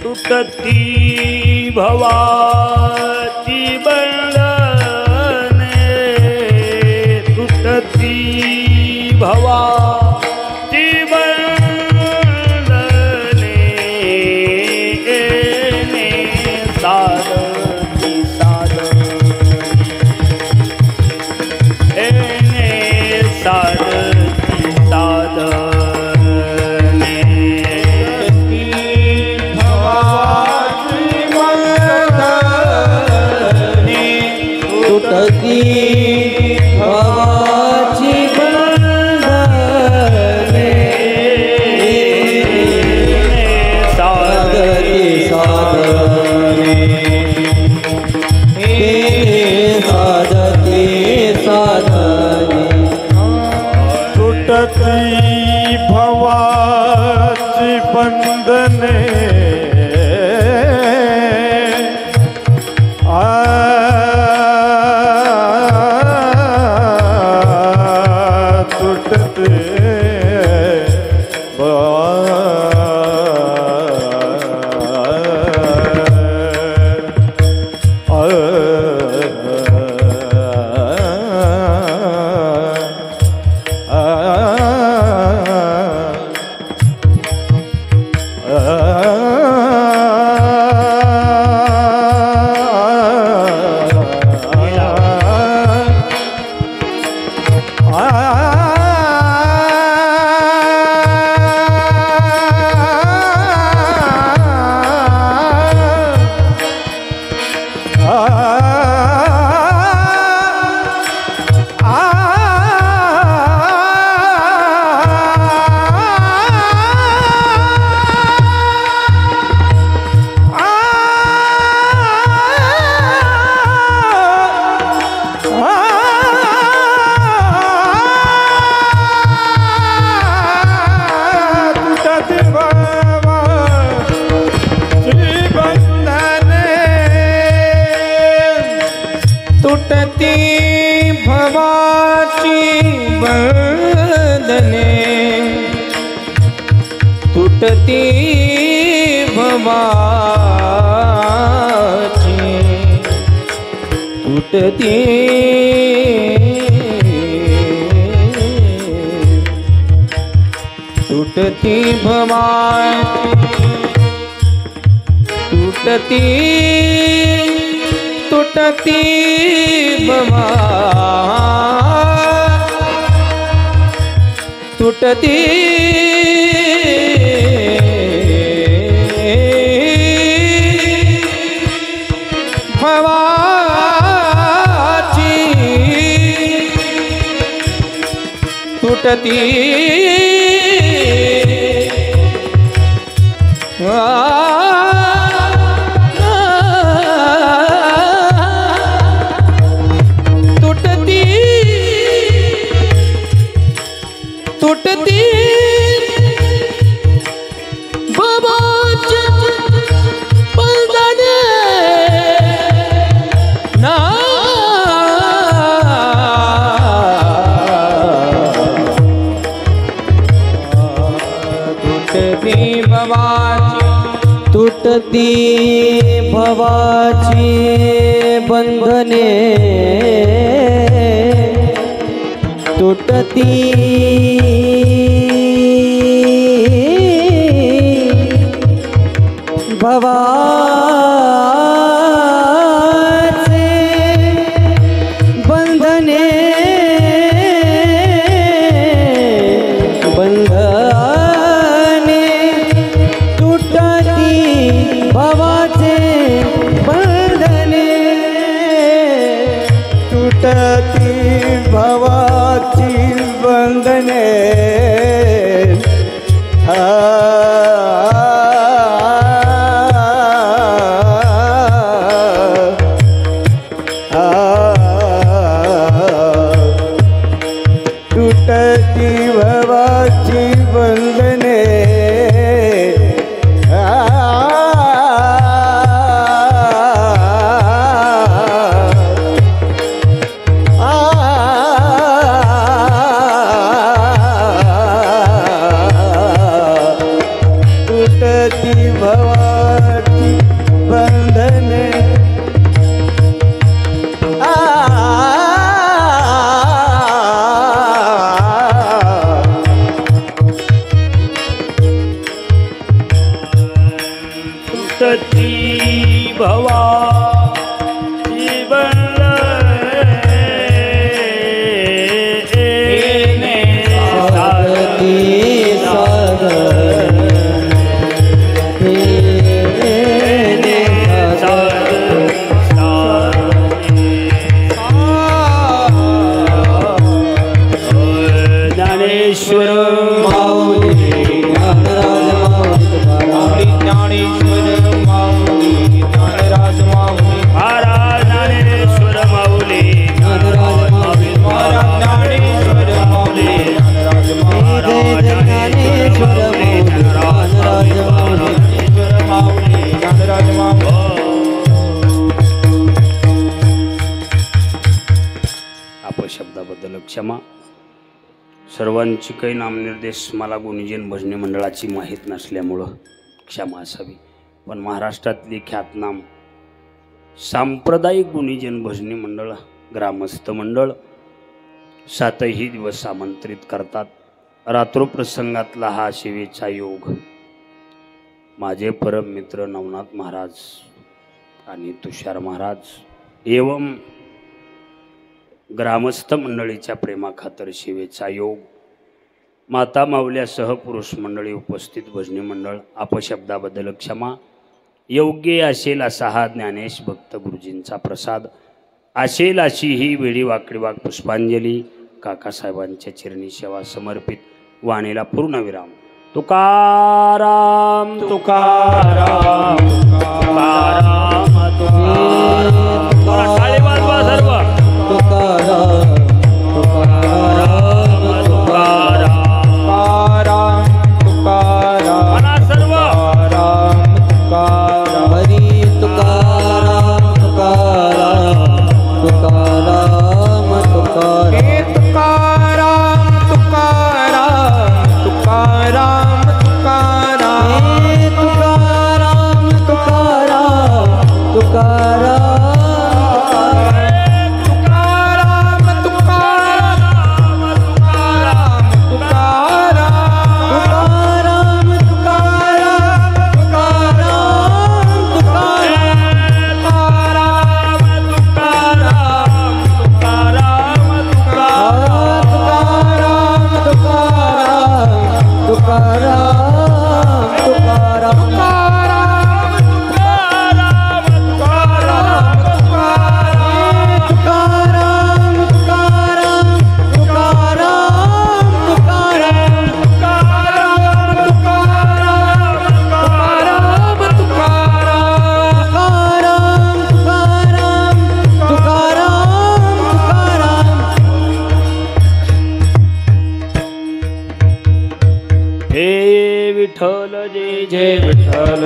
तुटती भवाची बंधने. तुटती भवाची बंधने. एने साधती साधने. एने साधती साधने. तुटती भवाची बंधने. साधती साधने. साधती साधने. तुटती भवाची बंधने. तुटती भवाची बंधने. तुटती भवाची. तुटती तुटती भवाची. तुटती तुटती भवा तुटती भवाची तुटती तुटती तुटती बाबाच्या बंधने ना तुटती बाबाची तुटती भवाची बंधने तुटती भवाचे बंधने बंधने तुटती भवाचे बंधने तुटती भवाची बंधने तुटती भवाची बंधने तुटती भवाची बंधने तुटती भवा ज्ञानेश्वर माऊली ज्ञानेश्वर माऊली ज्ञानराज माऊली महाराज ज्ञानेश्वर माऊली महाराज ज्ञानेश्वर माऊली ज्ञानराज माऊली ज्ञानेश्वर माऊली ज्ञानराज माऊली अपशब्दाबद्दल क्षमा. सर्वांची काही नामनिर्देश मला गुणीजन भजनी मंडळाची माहीत नसल्यामुळं क्षमा असावी. पण महाराष्ट्रातली ख्यातनाम सांप्रदायिक गुणीजन भजनी मंडळ ग्रामस्थ मंडळ 7ही दिवस आमंत्रित करतात. रात्रोप्रसंगातला हा सेवेचा योग माझे परम मित्र नवनाथ महाराज आणि तुषार महाराज एवं ग्रामस्थ मंडळीच्या प्रेमाखातर सेवेचा योग. माता माऊल्यासह पुरुष मंडळी उपस्थित भजनी मंडळ अपशब्दाबद्दल क्षमा. योग्य असेल असा हा ज्ञानेश भक्त गुरुजींचा प्रसाद असेल अशी ही वेळी वाकडी वाक पुष्पांजली काकासाहेबांच्या चरणी सेवा समर्पित. वाणीला पूर्णविराम. तुकाराम तुकाराम तुकाराम तुकाराम. टाळी वाजवा सर्व. तुकाराम तुकाराम तुकाराम तुकाराम म्हणा सर्व. तुकाराम तुकाराम हरी तुकाराम तुकाराम तुकाराम तुकाराम हे तुकाराम तुकाराम तुकाराम तुकाराम हे तुकाराम तुकाराम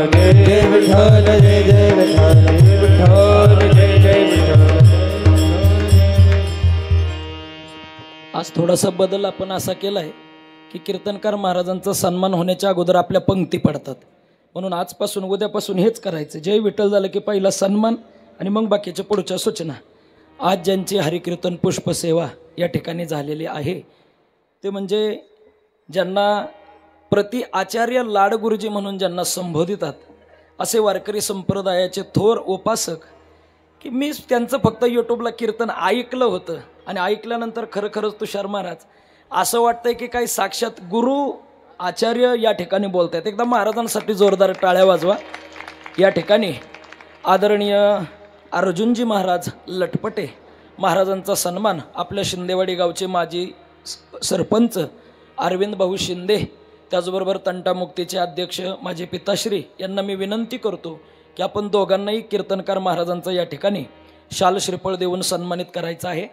जय जय विठ्ठल जय जय विठ्ठल जय विठ्ठल जय जय विठ्ठल. आज थोडासा बदल आपण असा केलाय की कीर्तनकार महाराजांचा सन्मान होण्याच्या अगोदर आपल्या पंक्ती पडतात, म्हणून आजपासून उद्यापासून हेच करायचं. जय विठ्ठल झालं की पहिला सन्मान आणि मग बाकीच्या पुढच्या सूचना. आज ज्यांची हरिकीर्तन पुष्पसेवा या ठिकाणी झालेली आहे ते म्हणजे ज्यांना प्रति आचार्य लाडगुरुजी म्हणून ज्यांना संबोधितात असे वारकरी संप्रदायाचे थोर उपासक, की मी त्यांचं फक्त यूट्यूबला कीर्तन ऐकलं होतं आणि ऐकल्यानंतर खरंच तुषार महाराज असं वाटतंय की काही साक्षात गुरु आचार्य या ठिकाणी बोलत आहेत. एकदा महाराजांसाठी जोरदार टाळ्या वाजवा. या ठिकाणी आदरणीय अर्जुनजी महाराज लटपटे महाराजांचा सन्मान आपल्या शिंदेवाडी गावचे माजी सरपंच अरविंद भाऊ शिंदे, त्याचबरोबर तंटामुक्तीचे अध्यक्ष माझे पिताश्री यांना मी विनंती करतो की आपण दोघांनाही कीर्तनकार महाराजांचा या ठिकाणी शाल श्रीफळ देऊन सन्मानित करायचं आहे.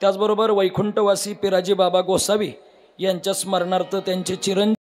त्याचबरोबर वैकुंठवासी पिराजी बाबा गोसावी यांच्या स्मरणार्थ त्यांचे चिरंजीव